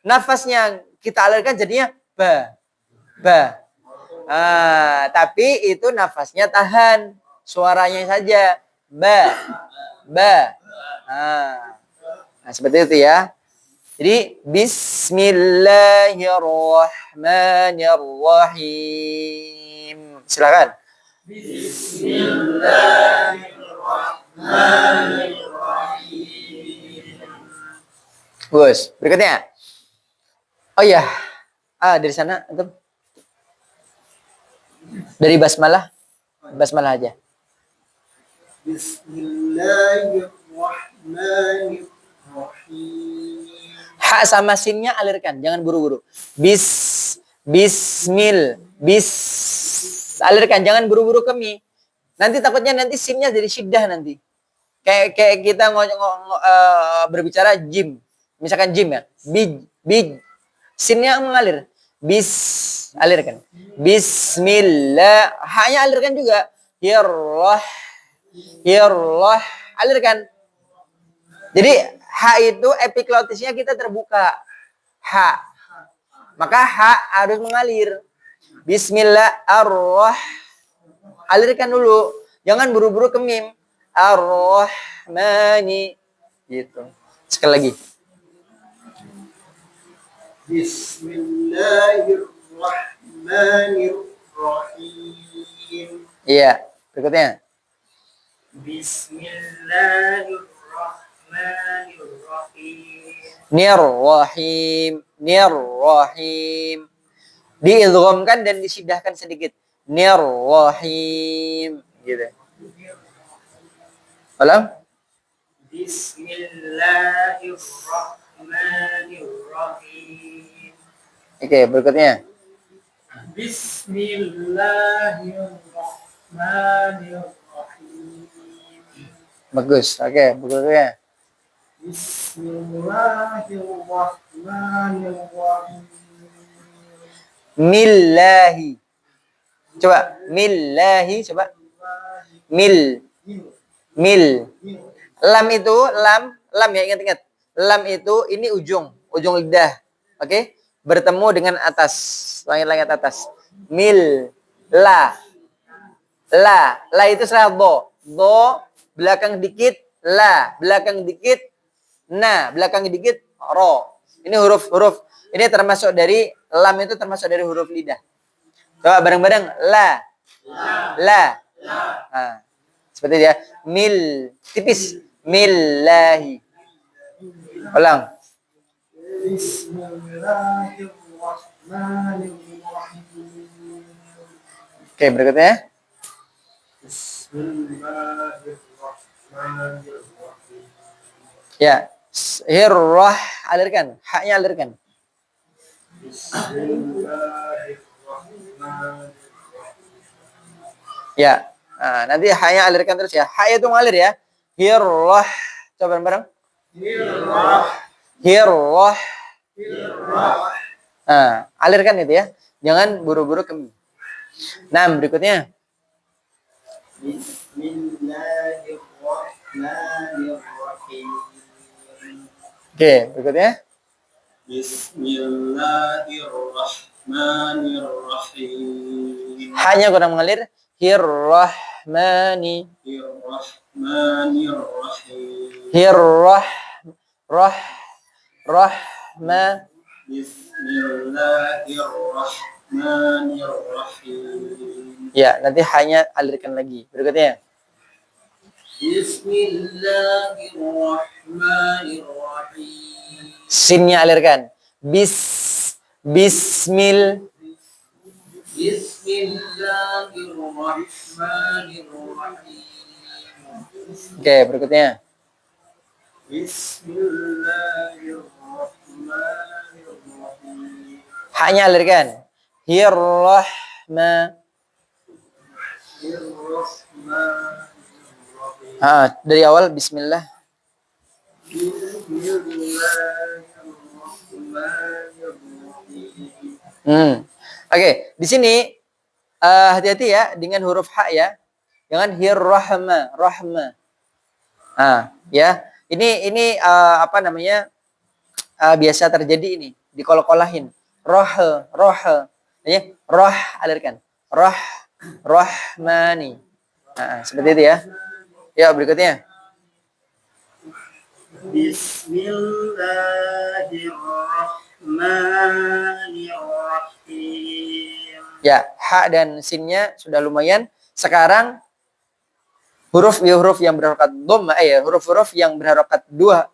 nafasnya kita alirkan jadinya ba. Tapi itu nafasnya tahan. Suaranya saja. Ba. Nah, seperti itu ya. Jadi bismillahirrahmanirrahim. Silakan. Bismillahirrahmanirrahim. Bagus. Berikutnya. Oh iya. Dari sana antum. Dari basmalah. Basmalah aja. Bismillahirrahmanirrahim. Ha sama sinnya alirkan, jangan buru-buru. Alirkan, jangan buru-buru ke mi. Nanti takutnya nanti sinnya jadi syiddah nanti. Kayak kita berbicara jim. Misalkan jim ya. Bij. Sinnya mengalir. Alirkan. Bismillah. Ha-nya alirkan juga. Hirrah. Alirkan. Jadi ha itu epiglotisnya kita terbuka. Ha. Maka ha harus mengalir. Bismillah alirkan dulu. Jangan buru-buru ke mim. Ar-Rahmani. Gitu. Sekali lagi. Bismillahirrahmanirrahim. Iya. Berikutnya. Bismillahirrahmanirrahim. Nirrahim. Diidghamkan dan disyidahkan sedikit. Nirrahim. Gitu. Ulang. Bismillahirrahmanirrahim. Oke, berikutnya. Bismillahirrahmanirrahim. Bagus. Oke, berikutnya. Bismillahirrahmanirrahim. Millahi. Coba. Millahi. Coba. Mil. Lam itu, lam ya, ingat-ingat. Lam itu, ini ujung lidah. Oke? Bertemu dengan atas, langit-langit atas. Mil, la. La itu setelah do belakang dikit la, belakang dikit na, belakang dikit ro. Ini huruf-huruf ini termasuk dari lam itu termasuk dari huruf lidah. Coba bareng-bareng la. Nah, seperti dia mil tipis millahi. Ulang. Bismillahirrahmanirrahim. Oke, berikutnya. Bismillahirrahmanirrahim. Ya. Hirrah alirkan, haknya alirkan. Bismillahirrahmanirrahim. Ya. Nah, nanti haknya alirkan terus ya. Hak itu ngalir ya. Hirrah. Coba bareng. Hirrah. Nah, alirkan itu ya. Jangan buru-buru ke. Nah, berikutnya. Bismillahirrahmanirrahim. Oke, berikutnya. Bismillahirrahmanirrahim. Hanya kurang mengalir. Hirrahmani. Irrahmanirrahim. Rahma. Bismillahirrahmanirrahim. Ya, nanti hanya alirkan lagi. Berikutnya. Bismillahirrahmanirrahim. Sinnya alirkan. Bismil. Bismillahirrahmanirrahim. Oke, berikutnya. Bismillahirrahmanirrahim. Haknya alirkan. Hirrahma. Irrahmanirrahim. Dari awal bismillah. Bismillahirrahmanirrahim. Oke, di sini hati-hati ya dengan huruf H ya. Jangan hirrahma, rahma. Ya. Ini apa namanya? Biasa terjadi ini, dikol-kolahin. Roh. Ya, roh alirkan. Rahmani. Seperti itu ya. Ya, berikutnya. Bismillahirrahmanirrahim. Ya, ha dan sinnya sudah lumayan. Sekarang huruf yang berharokat dhamma huruf-huruf yang berharokat dua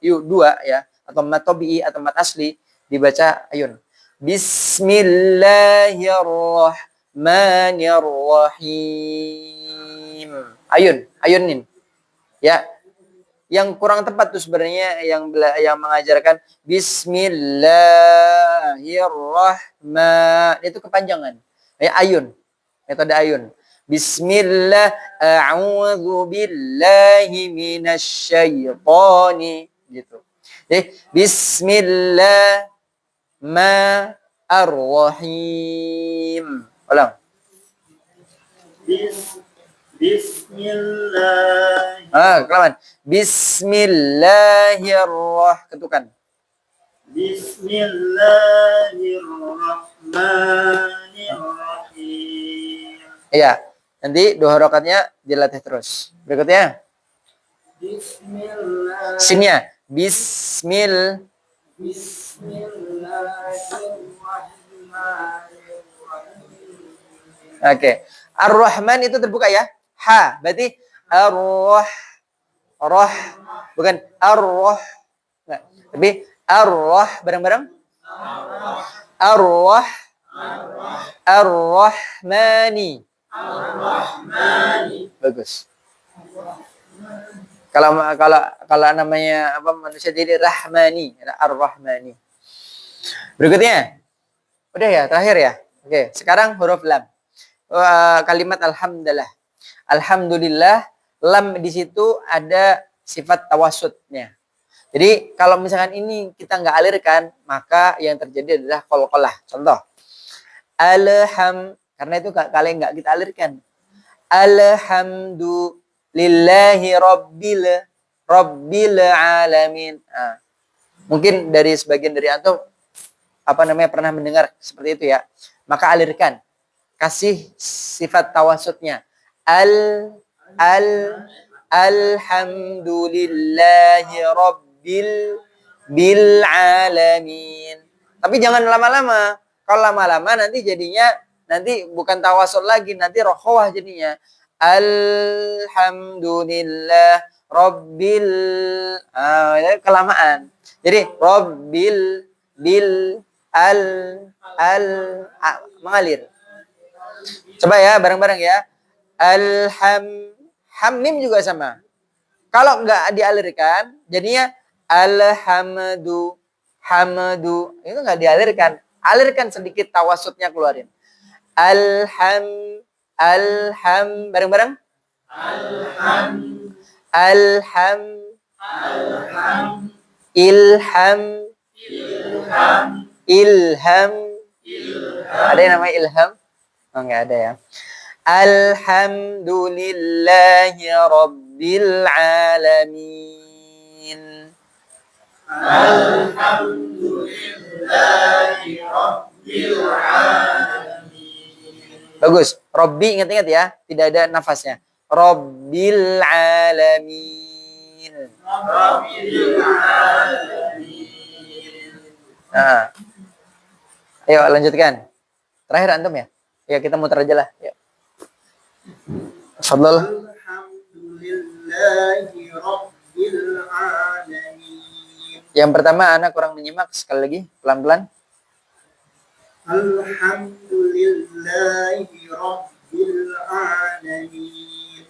ya, atau mat tabi'i atau mat asli dibaca ayun. Bismillahirrahmanirrahim. Ayunin. Ya. Yang kurang tepat tuh sebenarnya yang mengajarkan bismillahirrahman itu kepanjangan. Ya, ayun. Metode ayun. Bismillah, a'udzu billahi minasyaitani gitu. Jadi bismillah ar-rahim. Ulang. Bismillah. Kelamaan. Bismillahirrahmanirrahim. Ketukan. Bismillahirrahmanirrahim. Iya. Nanti dua harokatnya dilatih terus. Berikutnya. Bismillah. Sinnya. Bismillahirrahmanirrahim. Oke. Ar-Rahman itu terbuka ya. Ha. Berarti bukan ar-roh. Enggak. Tapi ar-roh bareng-bareng. Ar-Rahmani. Bagus. Kalau namanya apa manusia jadi Rahmani, Ar-Rahmani. Berikutnya. Udah ya, terakhir ya. Oke, sekarang huruf lam. Kalimat alhamdulillah. Alhamdulillah, lam di situ ada sifat tawasudnya. Jadi kalau misalkan ini kita nggak alirkan, maka yang terjadi adalah qalqalah. Contoh. Karena itu kalian nggak kita alirkan. Alhamdulillahi rabbil alamin. Mungkin dari sebagian dari antum pernah mendengar seperti itu ya. Maka alirkan. Kasih sifat tawasudnya. al al alhamdulillahi rabbil bil alamin. Tapi jangan lama-lama. Kalau lama-lama nanti jadinya nanti bukan tawasul lagi, nanti rokhawah jadinya. Alhamdulillah rabbil kelamaan. Jadi rabbil bil al mengalir. Coba ya bareng-bareng ya. Hamim juga sama. Kalau nggak dialirkan, jadinya alhamdu hamdu itu nggak dialirkan. Alirkan sedikit tawasutnya keluarin. Alham bareng-bareng. Alham ilham ada yang namanya ilham? Oh, nggak ada ya. Alhamdulillahi rabbil alamin. Alhamdulillahi rabbil alamin. Bagus. Rabbi ingat-ingat ya, tidak ada nafasnya. Rabbil alamin. Rabbil alamin. Nah. Ayo lanjutkan. Terakhir antum ya. Ya kita muter aja lah. Ya. Fadlal. Alhamdulillahi rabbil alamin. Yang pertama anak kurang menyimak, sekali lagi pelan-pelan. Alhamdulillahi rabbil alamin.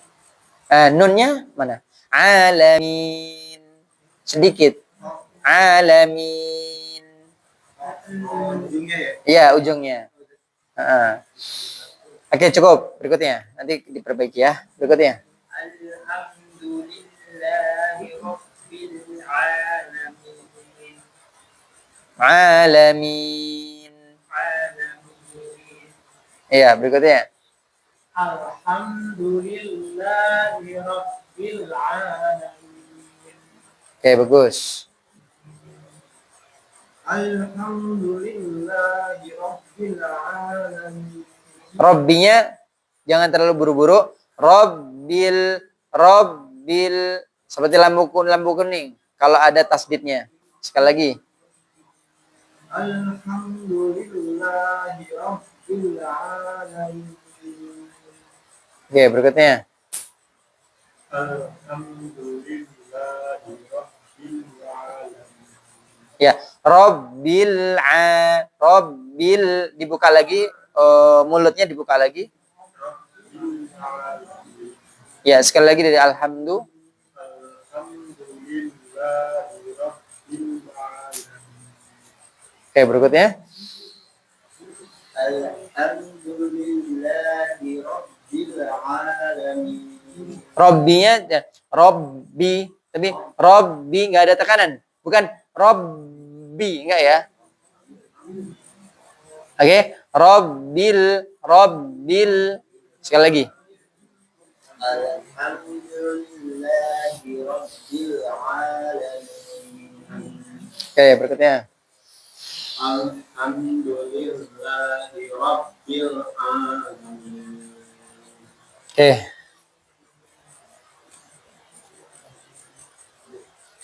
Nunnya mana? Alamin. Sedikit. Alamin. Ujungnya ya? Iya, ujungnya. Oke, cukup. Berikutnya. Nanti diperbaiki ya. Berikutnya. Alhamdulillahi rabbil alamin. Alamin. Alamin. Iya, berikutnya. Alhamdulillahi rabbil alamin. Oke, bagus. Alhamdulillahi rabbil alamin. Robbinya jangan terlalu buru-buru. Robbil seperti lampu kuning. Kalau ada tasdidnya. Sekali lagi. Alhamdulillahi rabbil alamin. Oke, berikutnya. Alhamdulillahi rabbil alamin. Ya, Rabbil dibuka lagi, mulutnya dibuka lagi. Ya, sekali lagi dari alhamdulillah. Alhamdulillahi rabbil alamin. Oke, berikutnya. Alhamdulillahi rabbil alamin. Robbinya Robbi, tapi Robbi nggak ada tekanan, bukan Robbi, enggak ya? Oke, Robbil sekali lagi. Alhamdulillahi rabbil alamin. Oke, berikutnya. Alhamdulillahi rabbil alamin. Oke.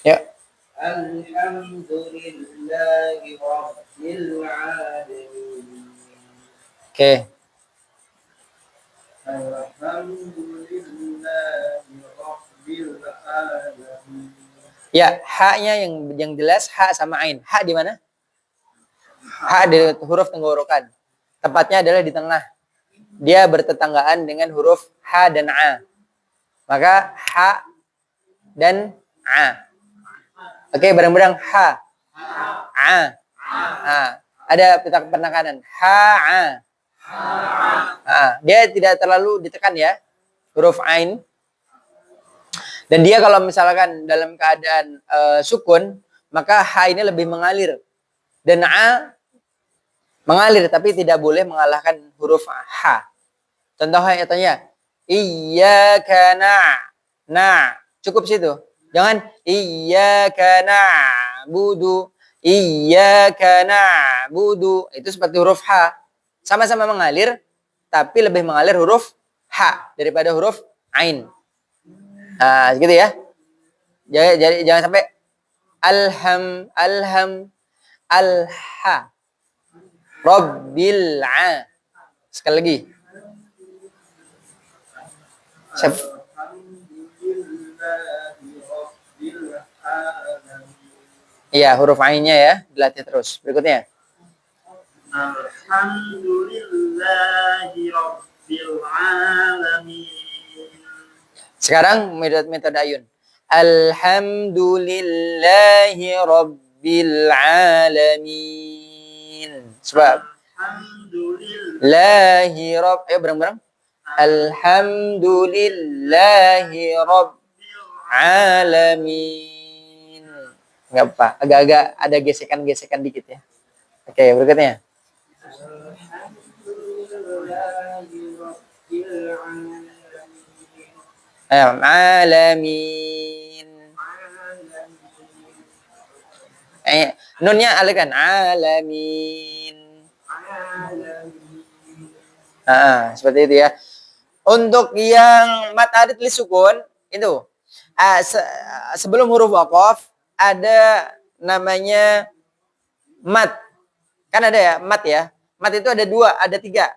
Ya. Alhamdulillahi rabbil alamin. Oke. Alhamdulillahi rabbil alamin. Ya, haknya yang jelas hak sama ain. Hak di mana? Hak di huruf tenggorokan. Tepatnya adalah di tengah. Dia bertetanggaan dengan huruf ha dan a. Maka ha dan a. Oke, bareng-bareng ha. A. Ada penekanan. Ha. Dia tidak terlalu ditekan ya. Huruf ain. Dan dia kalau misalkan dalam keadaan sukun, maka ha ini lebih mengalir. Dan a mengalir tapi tidak boleh mengalahkan huruf ha. Contohnya iyyaka na. Cukup situ. Jangan iyyaka na'budu. Iyyaka na'budu. Itu seperti huruf ha. Sama-sama mengalir tapi lebih mengalir huruf ha daripada huruf ain. Nah, gitu ya. Jangan sampai alham alha rabbil a. Sekali lagi. Iya, huruf ainnya ya, dilatih terus. Berikutnya. Alhamdulillahi Rabbil Alamin. Sekarang metode ayun. Alhamdulillahi Rabbil Alamin. Sebab Alhamdulillahi Rabb. Ayo bareng-bareng. Alhamdulillahi Rabbil Alamin. Enggak apa, agak-agak ada gesekan-gesekan dikit ya. Oke, berikutnya. Alamin. Nunnya alihkan. Alamin. Seperti itu ya. Untuk yang mad arid li sukun itu sebelum huruf waqaf ada namanya mad. Kan ada ya mad ya. Mad itu ada dua, ada tiga.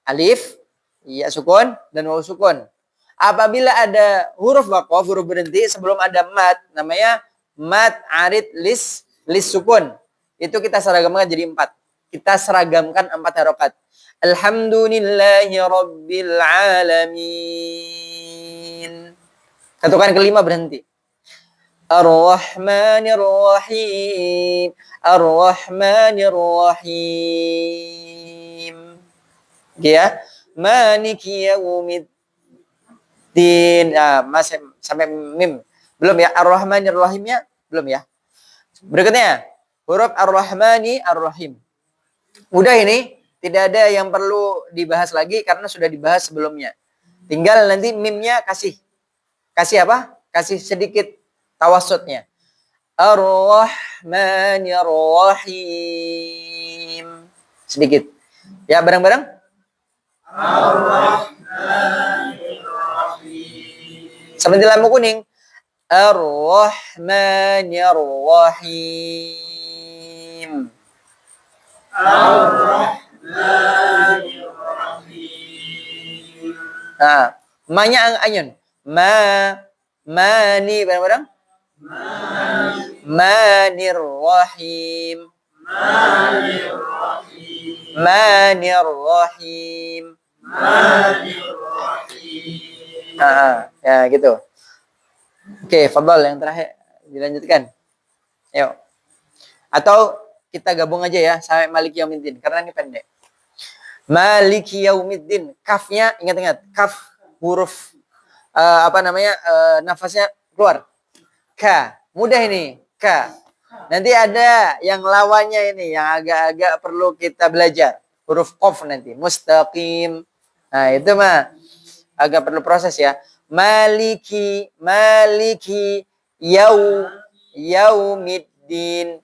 Alif, ya sukun, dan waw sukun. Apabila ada huruf waqaf, huruf berhenti sebelum ada mad, namanya mad arid lis sukun. Itu kita seragamkan jadi 4. Kita seragamkan 4 harokat. Alhamdulillahi Rabbil Alamin. Ketukan kelima berhenti. Ar-Rahmanir Rahim. Ar-Rahmanir Rahim. Ya. Maliki yaumiddin. Masih sampai mim. Belum ya? Ar-Rahmanir Rahimnya belum ya? Berikutnya, huruf Ar-Rahmani Ar-Rahim. Mudah ini, tidak ada yang perlu dibahas lagi karena sudah dibahas sebelumnya. Tinggal nanti mimnya kasih apa? Kasih sedikit tawasutnya. Ar-Rahmanir Rahim. Sedikit. Ya, bareng-bareng. Ar-Rahmanir Rahim. Seperti lampu kuning. Ar-Rahmanir Rahim. Ar-Rahmanir Rahim. Nah, ma-nya ayun. Mani bareng-bareng. Manir Rahim. Manir Rahim. Manir Rahim. Manir Rahim. Ya gitu. Oke, fadhal yang terakhir dilanjutkan. Yuk. Atau kita gabung aja ya sampai Maliki Yaumiddin karena ini pendek. Maliki Yaumiddin, kafnya ingat-ingat, kaf huruf nafasnya keluar. Ka, mudah ini, ka. Nanti ada yang lawannya ini yang agak-agak perlu kita belajar. Huruf qaf nanti, mustaqim. Nah, itu mah agak perlu proses ya. Maliki yaumiddin.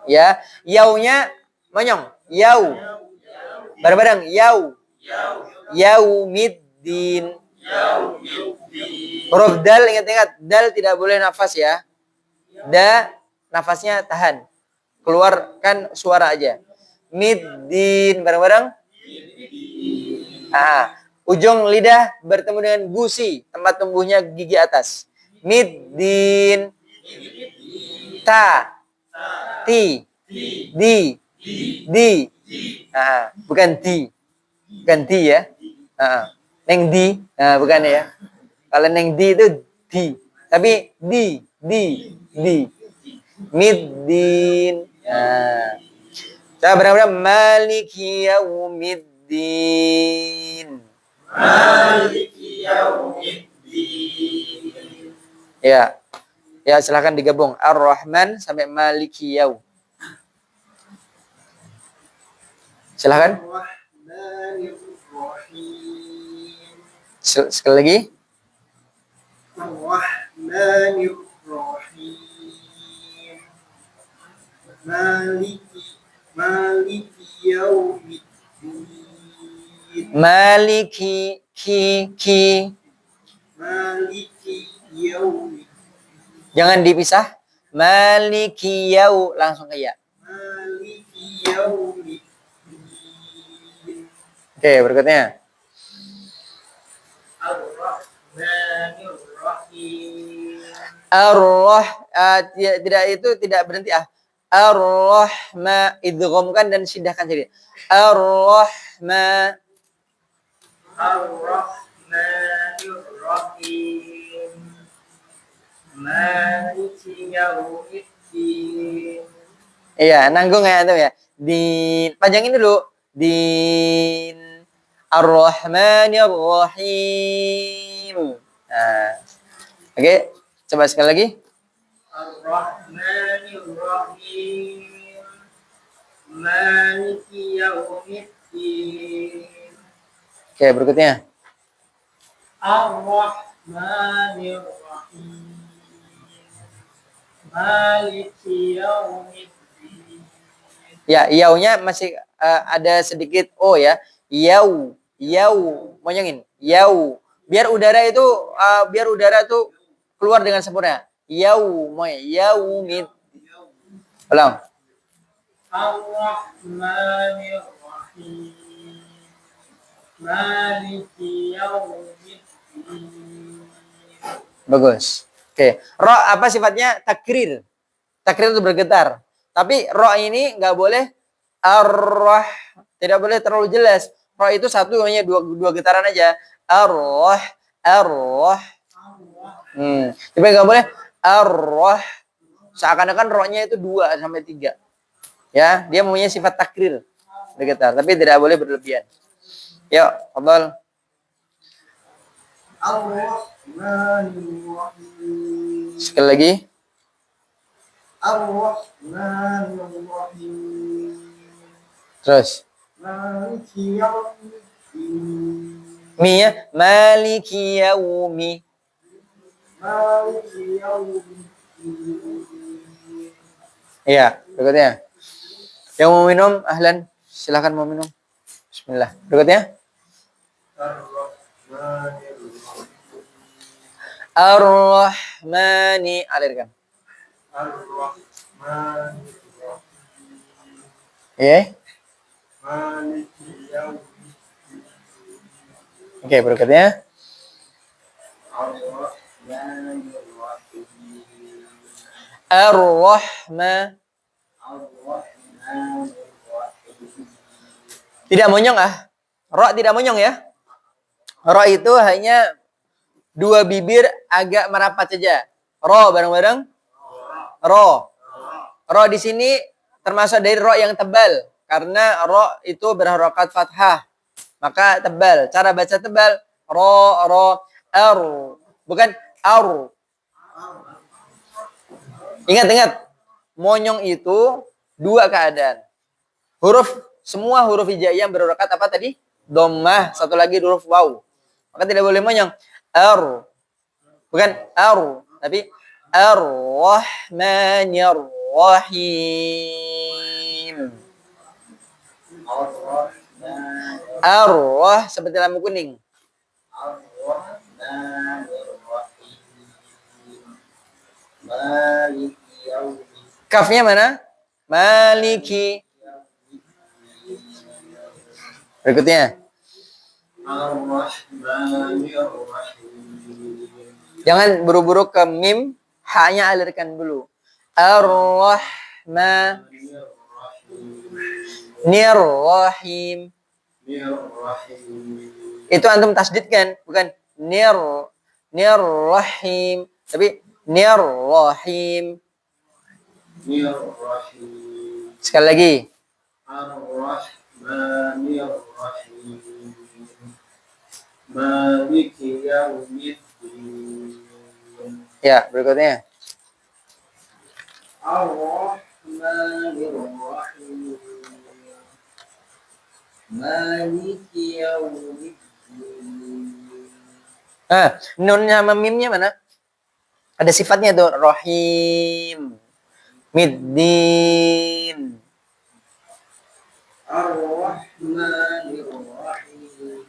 Ya, yaunya monyong. Yau. Bareng-bareng yaumiddin. Huruf dal ingat-ingat, dal tidak boleh nafas ya. Nafasnya tahan. Keluarkan suara aja. Middin bareng-bareng. Ujung lidah bertemu dengan gusi, tempat tumbuhnya gigi atas. Middin. Ta. Ti. Di. Bukan di. Bukan di ya. Neng di. Bukan ya. Kalau neng di itu di. Tapi di. Middin. Coba benar-benar Maliki Yaumiddin. Maliki Yaumiddin. Ya. Ya, silakan digabung. Ar-Rahman sampai Maliki Yaum. Silakan. Sekali lagi. Ar-Rahmanir Rahim. Maliki Yaumiddin. Maliki ki. Maliki yaumi. Jangan dipisah. Maliki yau langsung ke ya. Maliki yaumi. Oke, berikutnya. Ar-Rahmanir Rahim. Tidak itu tidak berhenti Ar-Rahma idghamkan dan shidahkan jadi. Ar-Rahma. Ar-Rahmanir Rahim. Maliki yaumiddin. Iya, nanggung ya itu ya. Panjangin dulu. Din Ar-Rahmanir Rahim. Nah. Oke, coba sekali lagi. Ar-Rahmanir Rahim. Maliki yaumiddin. Oke, berikutnya. Ar-Rahmanir Rahim. Maliki yaumiddin. Ya, yaunya masih ada sedikit ya. Yau, monyongin. Yau. Biar udara tuh keluar dengan sempurna. Yaumid. Ulang. Ar-Rahmanir Rahim. Maliki yaumiddin. Bagus. Oke. Ro apa sifatnya? Takrir. Takrir itu bergetar. Tapi ro ini nggak boleh tidak boleh terlalu jelas. Ro itu satu hanya dua getaran aja. Arroh. Tapi nggak boleh arroh. Seakan-akan rohnya itu 2 sampai 3. Ya, dia mempunyai sifat takrir bergetar, tapi tidak boleh berlebihan. Yuk, fadhal. Ar-Rahmanir. Sekali lagi. Ar-Rahmanir. Terus. Maliki yaumiddin. Mi ya, maliki yaumi. Maliki yaumiddin. Iya, berikutnya. Yang mau minum, ahlan. Silakan mau minum. Bismillah. Berikutnya. Ar-Rahmani. Alirkan. Ar-Rahmanir. Iya. Maliki yaumiddin. Oke, berikutnya. Ar-Rahmanir Rahim. Ar-Rahma. Ar-Rahmanir Rahim. Tidak monyong Ro tidak monyong ya. Ro itu hanya 2 bibir agak merapat saja. Ro bareng-bareng. Ro. Ro di sini termasuk dari ro yang tebal. Karena ro itu berharokat fathah. Maka tebal. Cara baca tebal. Ro, ar. Bukan ar. Ingat. Monyong itu 2 keadaan. Semua huruf hijaiyah yang berharokat apa tadi? Dhammah. Satu lagi huruf waw. Maka tidak boleh monyong. Ar. Bukan ar. Tapi Ar-Rahmanir Rahim. Ar-Rah seperti lampu kuning. Ar-Rahmanir Rahim. Maliki yaumiddin. Kafnya mana? Maliki. Berikutnya. Ar-Rahmanir Rahim. Jangan buru-buru ke mim, hanya alirkan dulu. Ar-Rahmanir Rahim. Itu antum tasdid kan? Bukan nir rahim, tapi nir rahim. Sekali lagi. Ar-Rahmanir Rahim. Maliki yaumiddin. Ya, berikutnya. Ar-Rahmanir Rahim. Maliki yaumiddin. Nun sama mimnya mana? Ada sifatnya tuh. Rahim. Middin. Ar-Rahmanir Rahim.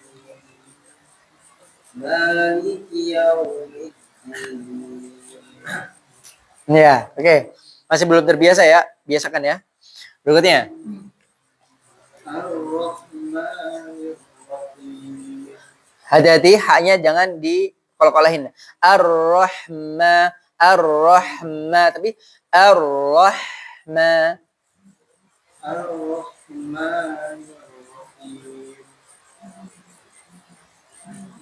مالك يوم الدين Ya, oke. Masih belum terbiasa ya? Biasakan ya. Berikutnya. الرحمن الرحيم Hati-hati haknya jangan dikol-kolahin. Ar-Rahma, Ar-Rahma, tapi Ar-Rahma. الرحمن الرحيم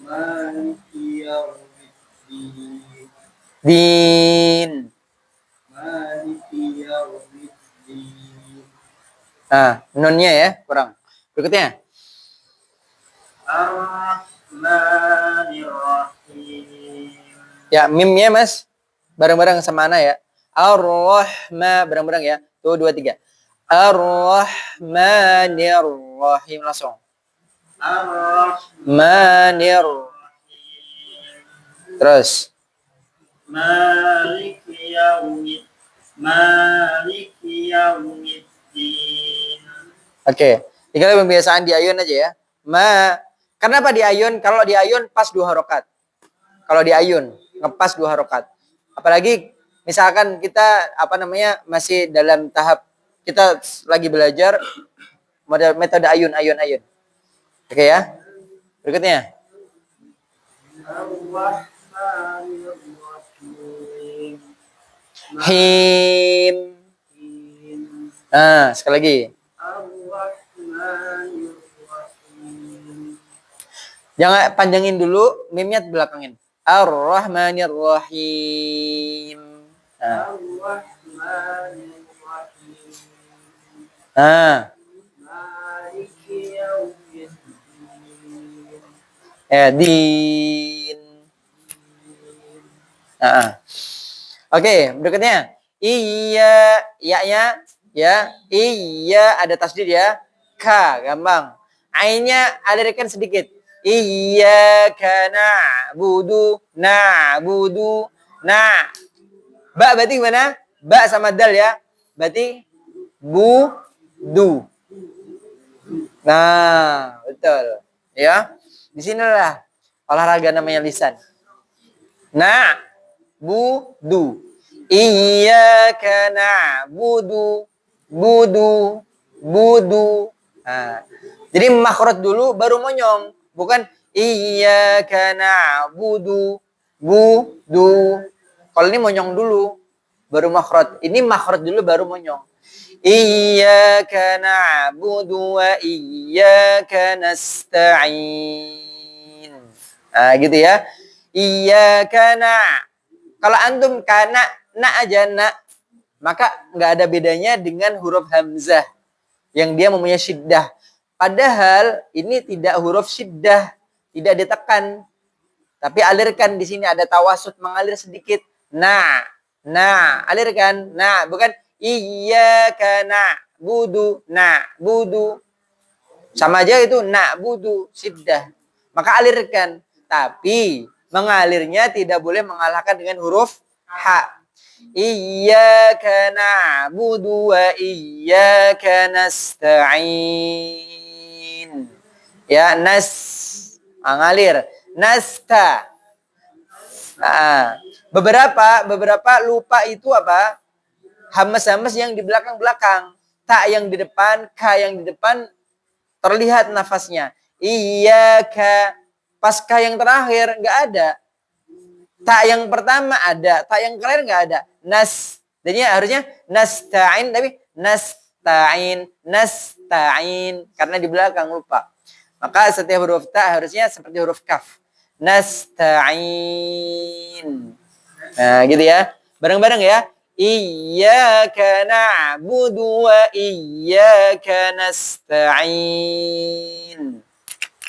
مالك يوم الدين Din. مالك يوم الدين Nah, nunnya ya, kurang. Berikutnya. الرحمن الرحيم Ya, mimnya Mas. Bareng-bareng sama Ana ya. Ar-Rahma, bareng-bareng ya. Tuh, 2, 3. Ar-Rahmanir-Rahim. Langsung. الرحمن Manir. Terus. مالك يوم مالك يوم الدين Oke. Tinggal pembiasaan di ayun aja ya. Kenapa di ayun? Kalau di ayun pas 2 harokat. Kalau di ayun ngepas 2 harokat. Apalagi misalkan kita masih dalam tahap kita lagi belajar metode ayun. Oke ya. Berikutnya. الرحمن الرحيم Him. Nah, sekali lagi. الرحمن الرحيم Jangan panjangin dulu, mimnya belakangin. Ar-Rahmanir-Rahim. Nah. الرحمن الرحيم Nah. مالك يوم الدين Din. Oke, berikutnya. Iya, ya-nya ya. Iya ada tasdid ya. Ka, gampang. Ainnya alirkan sedikit. Iyyaka na'budu. Nah. Ba berarti gimana? Ba sama dal ya. Berarti du. Nah, betul. Ya. Di sinilah olahraga namanya lisan. Na'budu. Iyyaka na'budu. Budu. Nah, jadi makhraj dulu baru monyong, bukan iyyaka na'budu. Budu. Kalau ini monyong dulu baru makhraj. Ini makhraj dulu baru monyong. Iyyaka na'budu wa iyyaka nasta'in. Nah, gitu ya. Iyyaka kalau antum kana aja maka nggak ada bedanya dengan huruf hamzah yang dia mempunyai syiddah. Padahal ini tidak huruf syiddah, tidak ditekan. Tapi alirkan di sini ada tawasud mengalir sedikit. Alirkan. Bukan iyyaka na'budu. Sama aja itu na'budu syiddah. Maka alirkan. Tapi mengalirnya tidak boleh mengalahkan dengan huruf ha. Iyyaka na'budu wa iyyaka nasta'in. Ya, ngalir. Nasta. Beberapa lupa itu apa? Hamas yang di belakang-belakang. Ta yang di depan, ka yang di depan terlihat nafasnya. Iyyaka. Pas ka yang terakhir nggak ada. Ta yang pertama ada, ta yang terakhir nggak ada. Jadi harusnya nasta'in tapi nasta'in karena di belakang lupa. Maka setiap huruf ta harusnya seperti huruf kaf. Nasta'in. Nah, gitu ya. Bareng-bareng ya. Iyyaka na'budu wa iyyaka nasta'in.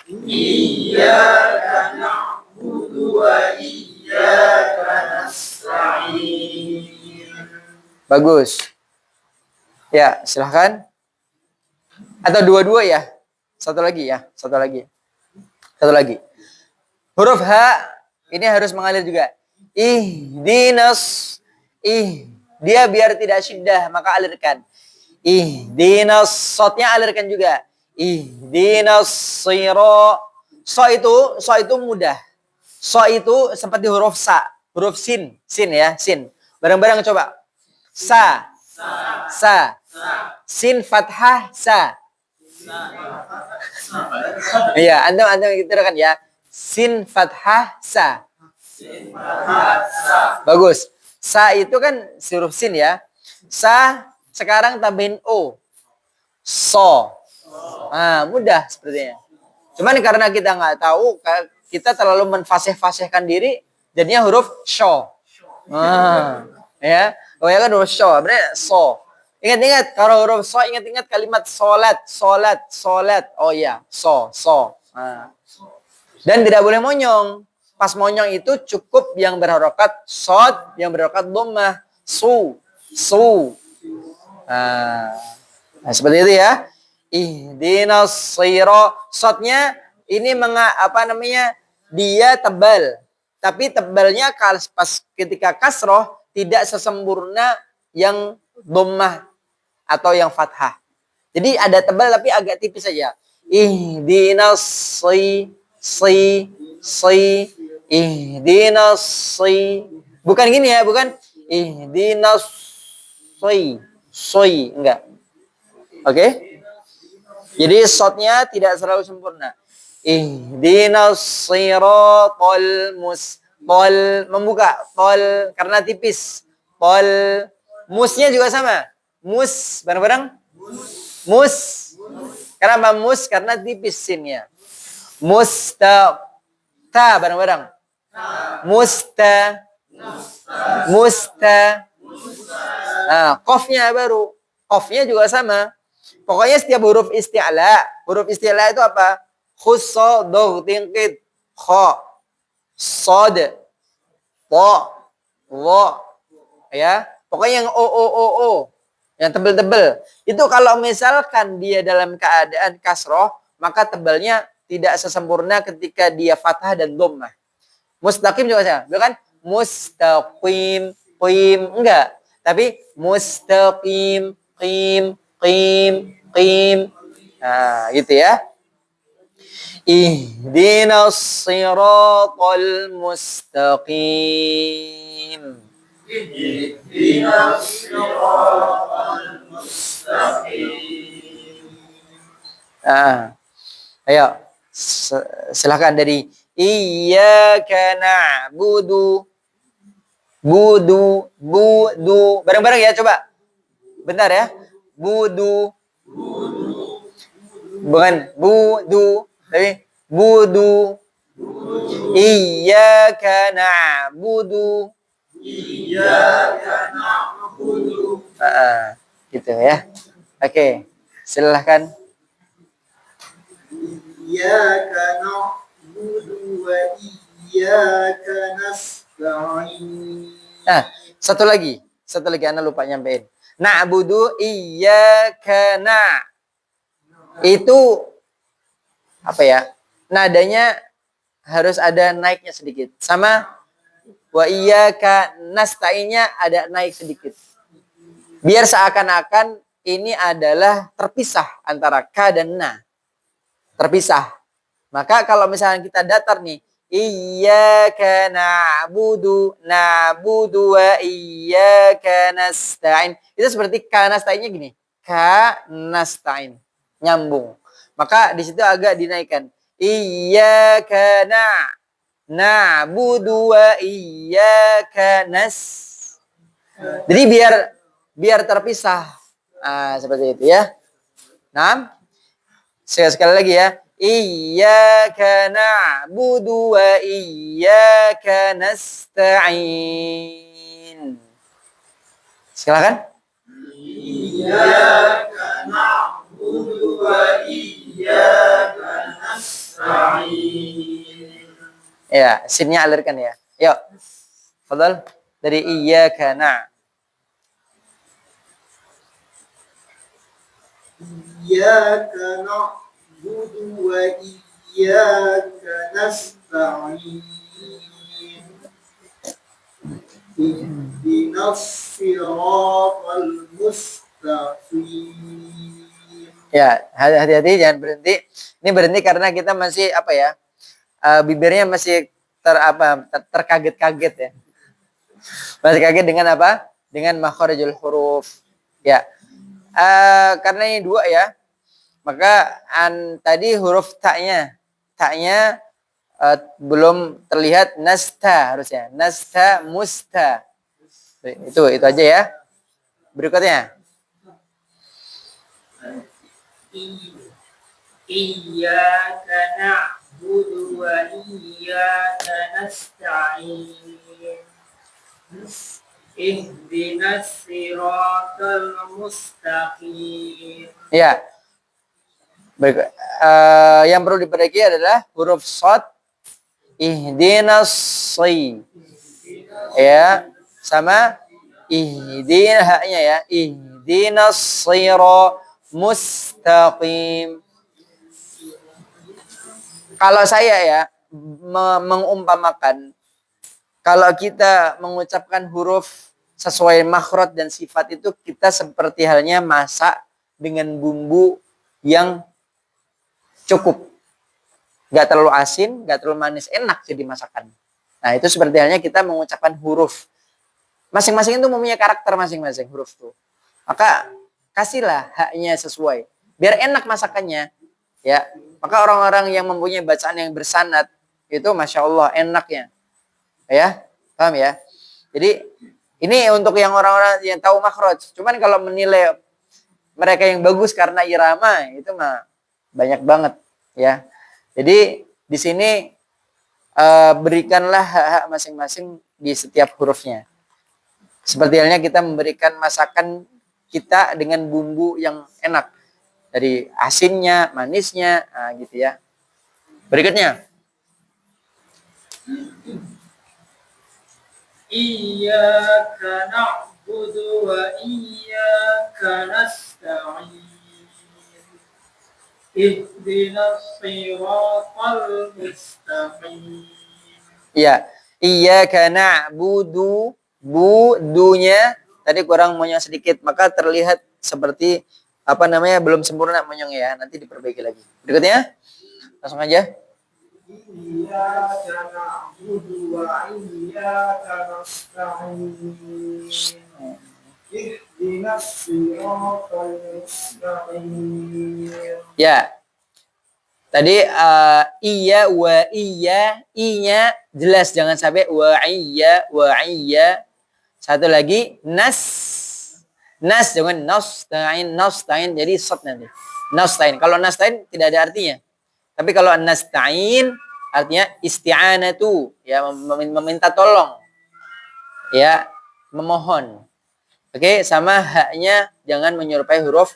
Iyyaka na'budu wa iyyaka nasta'in. Bagus. Ya, silahkan. Atau dua-dua ya. Satu lagi. Huruf H ini harus mengalir juga. Dia biar tidak syiddah maka alirkan. Sotnya alirkan juga. So itu mudah. So itu seperti huruf sa, huruf sin ya, sin. Bareng-bareng coba. Sa. Sin fathah sa. Iya, antum gitu kan ya. Sin fathah sa. Bagus. Sa itu kan huruf sin ya. Sa sekarang tambahin o. So. Nah, mudah sepertinya. Cuman karena kita nggak tahu, kita terlalu menfasih-fasihkan diri, jadinya huruf sho. Ya. Oh ya kan huruf sho, berarti so. Ingat-ingat kalau huruf so, ingat-ingat kalimat solat. Oh iya, so. Nah. Dan tidak boleh monyong. Pas monyong itu cukup yang berharokat sod, yang berharokat dhammah, su. Nah, seperti itu ya. Ihdinas shira. Sodnya ini dia tebal. Tapi tebalnya pas ketika kasroh tidak sesempurna yang dhammah atau yang fathah. Jadi ada tebal tapi agak tipis saja. Ihdinas ihdinas bukan gini ya, bukan ihdinas enggak. Oke? Jadi shotnya tidak selalu sempurna. Ihdinas siratal tol membuka, tol karena tipis. Tol musnya juga sama. Mus bareng-bareng. Mus. Kenapa mus? Karena tipis sinnya. Ta bareng-bareng. Musta. Nah, qafnya baru. Qafnya juga sama. Pokoknya setiap huruf isti'la. Huruf isti'la itu apa? Khusso, doh, tingkit, kho, sod, po, wo. Ya. Pokoknya yang o. Yang tebel-tebel. Itu kalau misalkan dia dalam keadaan kasroh, maka tebalnya tidak sesempurna ketika dia fathah dan dhammah. Mustaqim juga sama, bukan? Mustaqim, qim, enggak. Tapi mustaqim, qim. Nah, gitu ya. Ihdinas siratal mustaqim. Ihdinas siratal mustaqim. Nah, ayo silakan dari iyyaka na'budu. Budu. Bareng-bareng ya coba. Bentar ya. Budu. Bukan budu, tapi budu. Iyyaka na'budu. Gitu ya. Oke. Silahkan. Iyyaka na'budu wa iyyaka nasta'in. Nah, satu lagi Anda lupa nyampein. Na'budu iyyaka na. Itu apa ya? Nadanya harus ada naiknya sedikit. Sama wa iyyaka nasta'innya ada naik sedikit. Biar seakan-akan ini adalah terpisah antara ka dan na. Terpisah. Maka kalau misalnya kita datar nih, iyyaka na'budu wa iyyaka nasta'in. Itu seperti ka nasta'innya gini. Ka nasta'in. Nyambung. Maka di situ agak dinaikkan. Iyyaka na'budu wa iyyaka Jadi biar terpisah. Seperti itu ya. Nah, sekali lagi ya. Iyyaka na'budu wa iyyaka nasta'in. Silakan. Iyyaka na'budu wa iyyaka nasta'in. Ya, sinnya alirkan ya. Yuk. Fadal dari iyyaka Iyyaka na'budu wa iyyaka nasta'in. Ihdinas siratal mustaqim. Ya, hati-hati jangan berhenti. Ini berhenti karena kita masih bibirnya masih terkaget-kaget ya. Masih kaget dengan apa? Dengan makharijul huruf. Ya. Karena ini dua ya. Maka tadi huruf taknya belum terlihat nasta harusnya. Nasta musta. Itu aja ya. Berikutnya. Iyyaka na'budu wa iyyaka nasta'in. Ihdinas siratal mustaqim. Ya. Baik, yang perlu diperbaiki adalah huruf shad. Ihdinas shi. Ya, sama ihdin haknya ya. Ihdinas siratal mustaqim. Kalau saya ya mengumpamakan, kalau kita mengucapkan huruf sesuai makhraj dan sifat itu, kita seperti halnya masak dengan bumbu yang cukup. Gak terlalu asin, gak terlalu manis, enak jadi masakan. Nah, itu seperti halnya kita mengucapkan huruf. Masing-masing itu mempunyai karakter masing-masing huruf itu. Maka kasihlah haknya sesuai. Biar enak masakannya. Ya, maka orang-orang yang mempunyai bacaan yang bersanad itu Masya Allah enaknya. Ya, paham ya? Jadi ini untuk yang orang-orang yang tahu makhraj. Cuman kalau menilai mereka yang bagus karena irama, itu mah banyak banget ya. Jadi di sini berikanlah hak-hak masing-masing di setiap hurufnya. Seperti halnya kita memberikan masakan kita dengan bumbu yang enak. Dari asinnya, manisnya, nah gitu ya. Berikutnya. Iyyaka na'budu wa iyyaka nasta'in. Ihdinas siratal mustaqim. Iya, iyyaka na'budu, dunya tadi kurang monyong sedikit, maka terlihat seperti belum sempurna monyong ya. Nanti diperbaiki lagi. Berikutnya. Langsung aja. Iyyaka na'budu wa iyyaka nasta'in. Ihdinas siratal mustaqim. Ya. Tadi iya wa iya, i-nya jelas, jangan sampai wa iya. Satu lagi nas jangan nastain jadi shad nanti. Nastain. Kalau nastain tidak ada artinya. Tapi kalau nastain artinya isti'anatu, ya meminta tolong. Ya, memohon. Oke, sama haknya jangan menyerupai huruf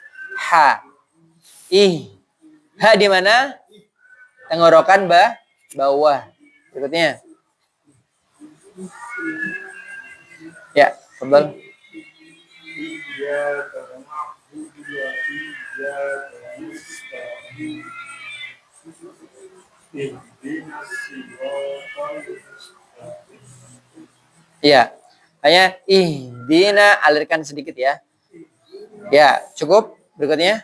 ha. Ha di mana? Tenggorokan bawah. Berikutnya. Ya, tebal. Iya. Hanya ihdina, alirkan sedikit ya. Ya, cukup. Berikutnya.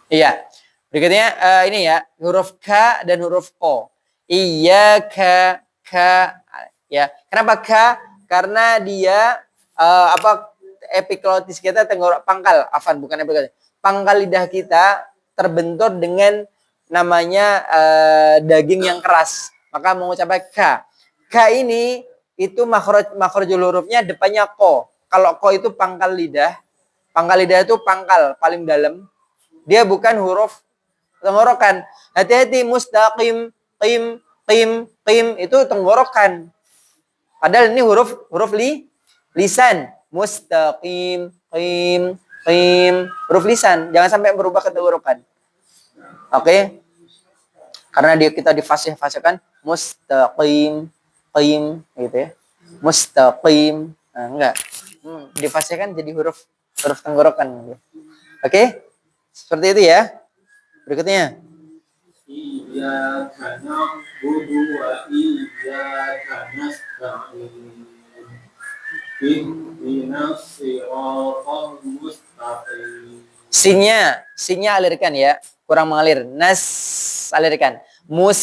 Iya. Berikutnya ini ya, huruf K dan huruf O. Iyyaka ya. Kenapa K? Karena dia epiglotis kita tenggorok pangkal, bukan epiglotis. Pangkal lidah kita terbentur dengan namanya daging yang keras. Maka mengucapkan K. K ini itu makhrajul hurufnya depannya ko. Kalau ko itu pangkal lidah. Pangkal lidah itu pangkal paling dalam. Dia bukan huruf tenggorokan. Hati-hati, mustaqim, qim itu tenggorokan. Padahal ini huruf lisan. Mustaqim, qim, huruf lisan. Jangan sampai berubah ke tenggorokan. Oke? Karena kita difasih-fasihkan mustaqim, qim gitu ya. Mustaqim. Nah, enggak. Difasihkan jadi huruf tenggorokan gitu. Oke? Seperti itu ya. Berikutnya. Iyyaka na'budu wa iyyaka nasta'in. ihdinas siratal mustaqim. Sinnya alirkan ya, kurang mengalir. Nas alirkan. Mus,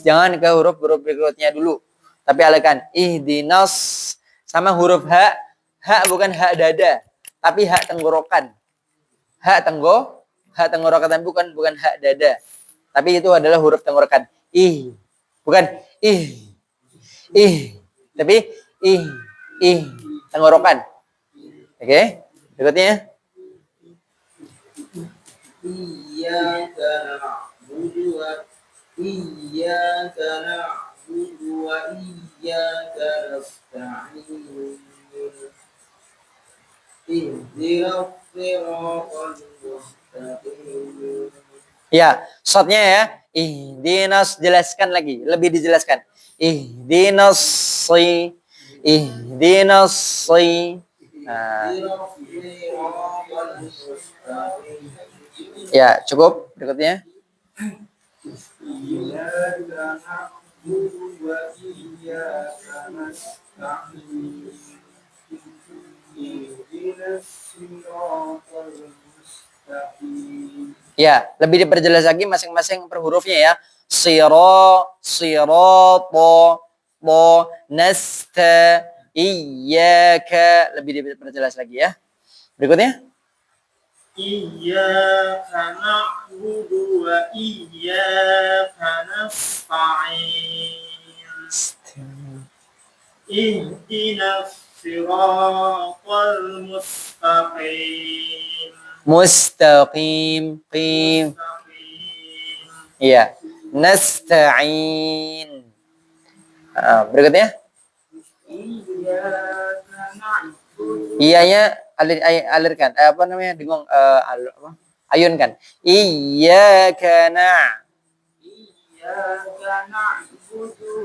jangan ke huruf-huruf berikutnya dulu. Tapi alirkan. Ihdinas sama huruf ha. Ha bukan hak dada, tapi hak tenggorokan. Hak tenggorokan bukan hak dada. Tapi itu adalah huruf tenggorokan. Bukan tapi tenggorokan. Oke? Berikutnya. Iyyaka na'budu wa iyyaka nasta'in. Ihdinas siratal mustaqim. Ya, shotnya ya. Ihdinas, jelaskan lagi, lebih dijelaskan. Ihdinas si. Nah. Ya, cukup. Berikutnya. Iyyaka na'budu wa iyyaka nasta'in. Ihdinas siratal mustaqim. Ya, lebih diperjelas lagi masing-masing per hurufnya ya. Sirato, nasta, iyyaka. Lebih diperjelas lagi ya. Berikutnya. Iyyaka na'budu wa iyyaka nasta'in. Ihdinas siratal mustaqim. Mustaqim, qim. Iya. Nasta'in. Berikutnya. Iyyaka na'budu. Iyanya alirkan. Apa namanya? Dengung ayunkan. Iyyaka na'budu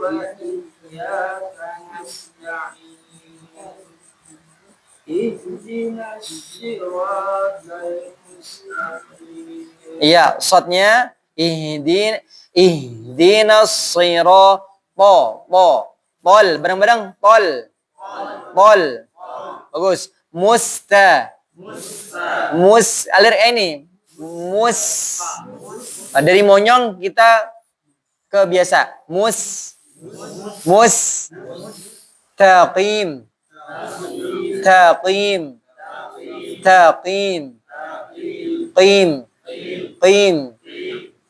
wa iyyaka nasta'in. Ihdinas siratal mustaqim. Iya, shotnya ihdinas siratal pol bareng-bareng pol. Bagus. Alir ini mus. Nah, dari monyong kita ke biasa. Taqim. Qim.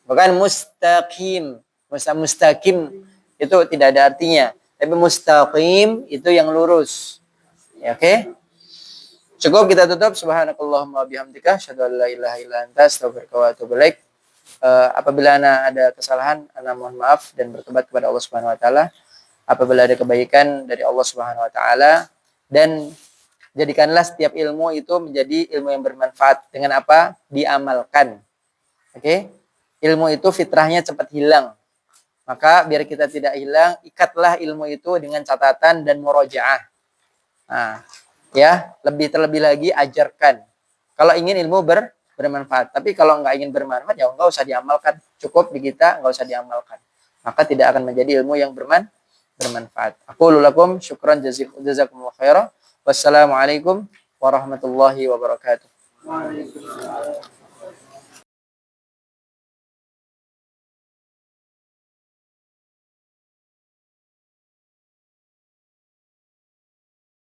Bukan mustaqim. Mustaqim itu tidak ada artinya. Tapi mustaqim itu yang lurus. Ya, oke? Cukup kita tutup. Subhanakallahumma bihamdika asyhadu an la ilaha illa anta astaghfiruka wa atubu ilaik. Apabila ada kesalahan, ana mohon maaf dan bertobat kepada Allah Subhanahu wa taala. Apabila ada kebaikan dari Allah Subhanahu wa taala, dan jadikanlah setiap ilmu itu menjadi ilmu yang bermanfaat dengan apa? Diamalkan. Oke? Ilmu itu fitrahnya cepat hilang. Maka biar kita tidak hilang, ikatlah ilmu itu dengan catatan dan murojaah. Nah, ya, terlebih lagi ajarkan. Kalau ingin ilmu bermanfaat. Tapi kalau nggak ingin bermanfaat, ya nggak usah diamalkan. Cukup di kita, nggak usah diamalkan. Maka tidak akan menjadi ilmu yang bermanfaat. Aku lulakum syukran jazakumullah khairan. Wassalamualaikum warahmatullahi wabarakatuh. Waalaikumsalam.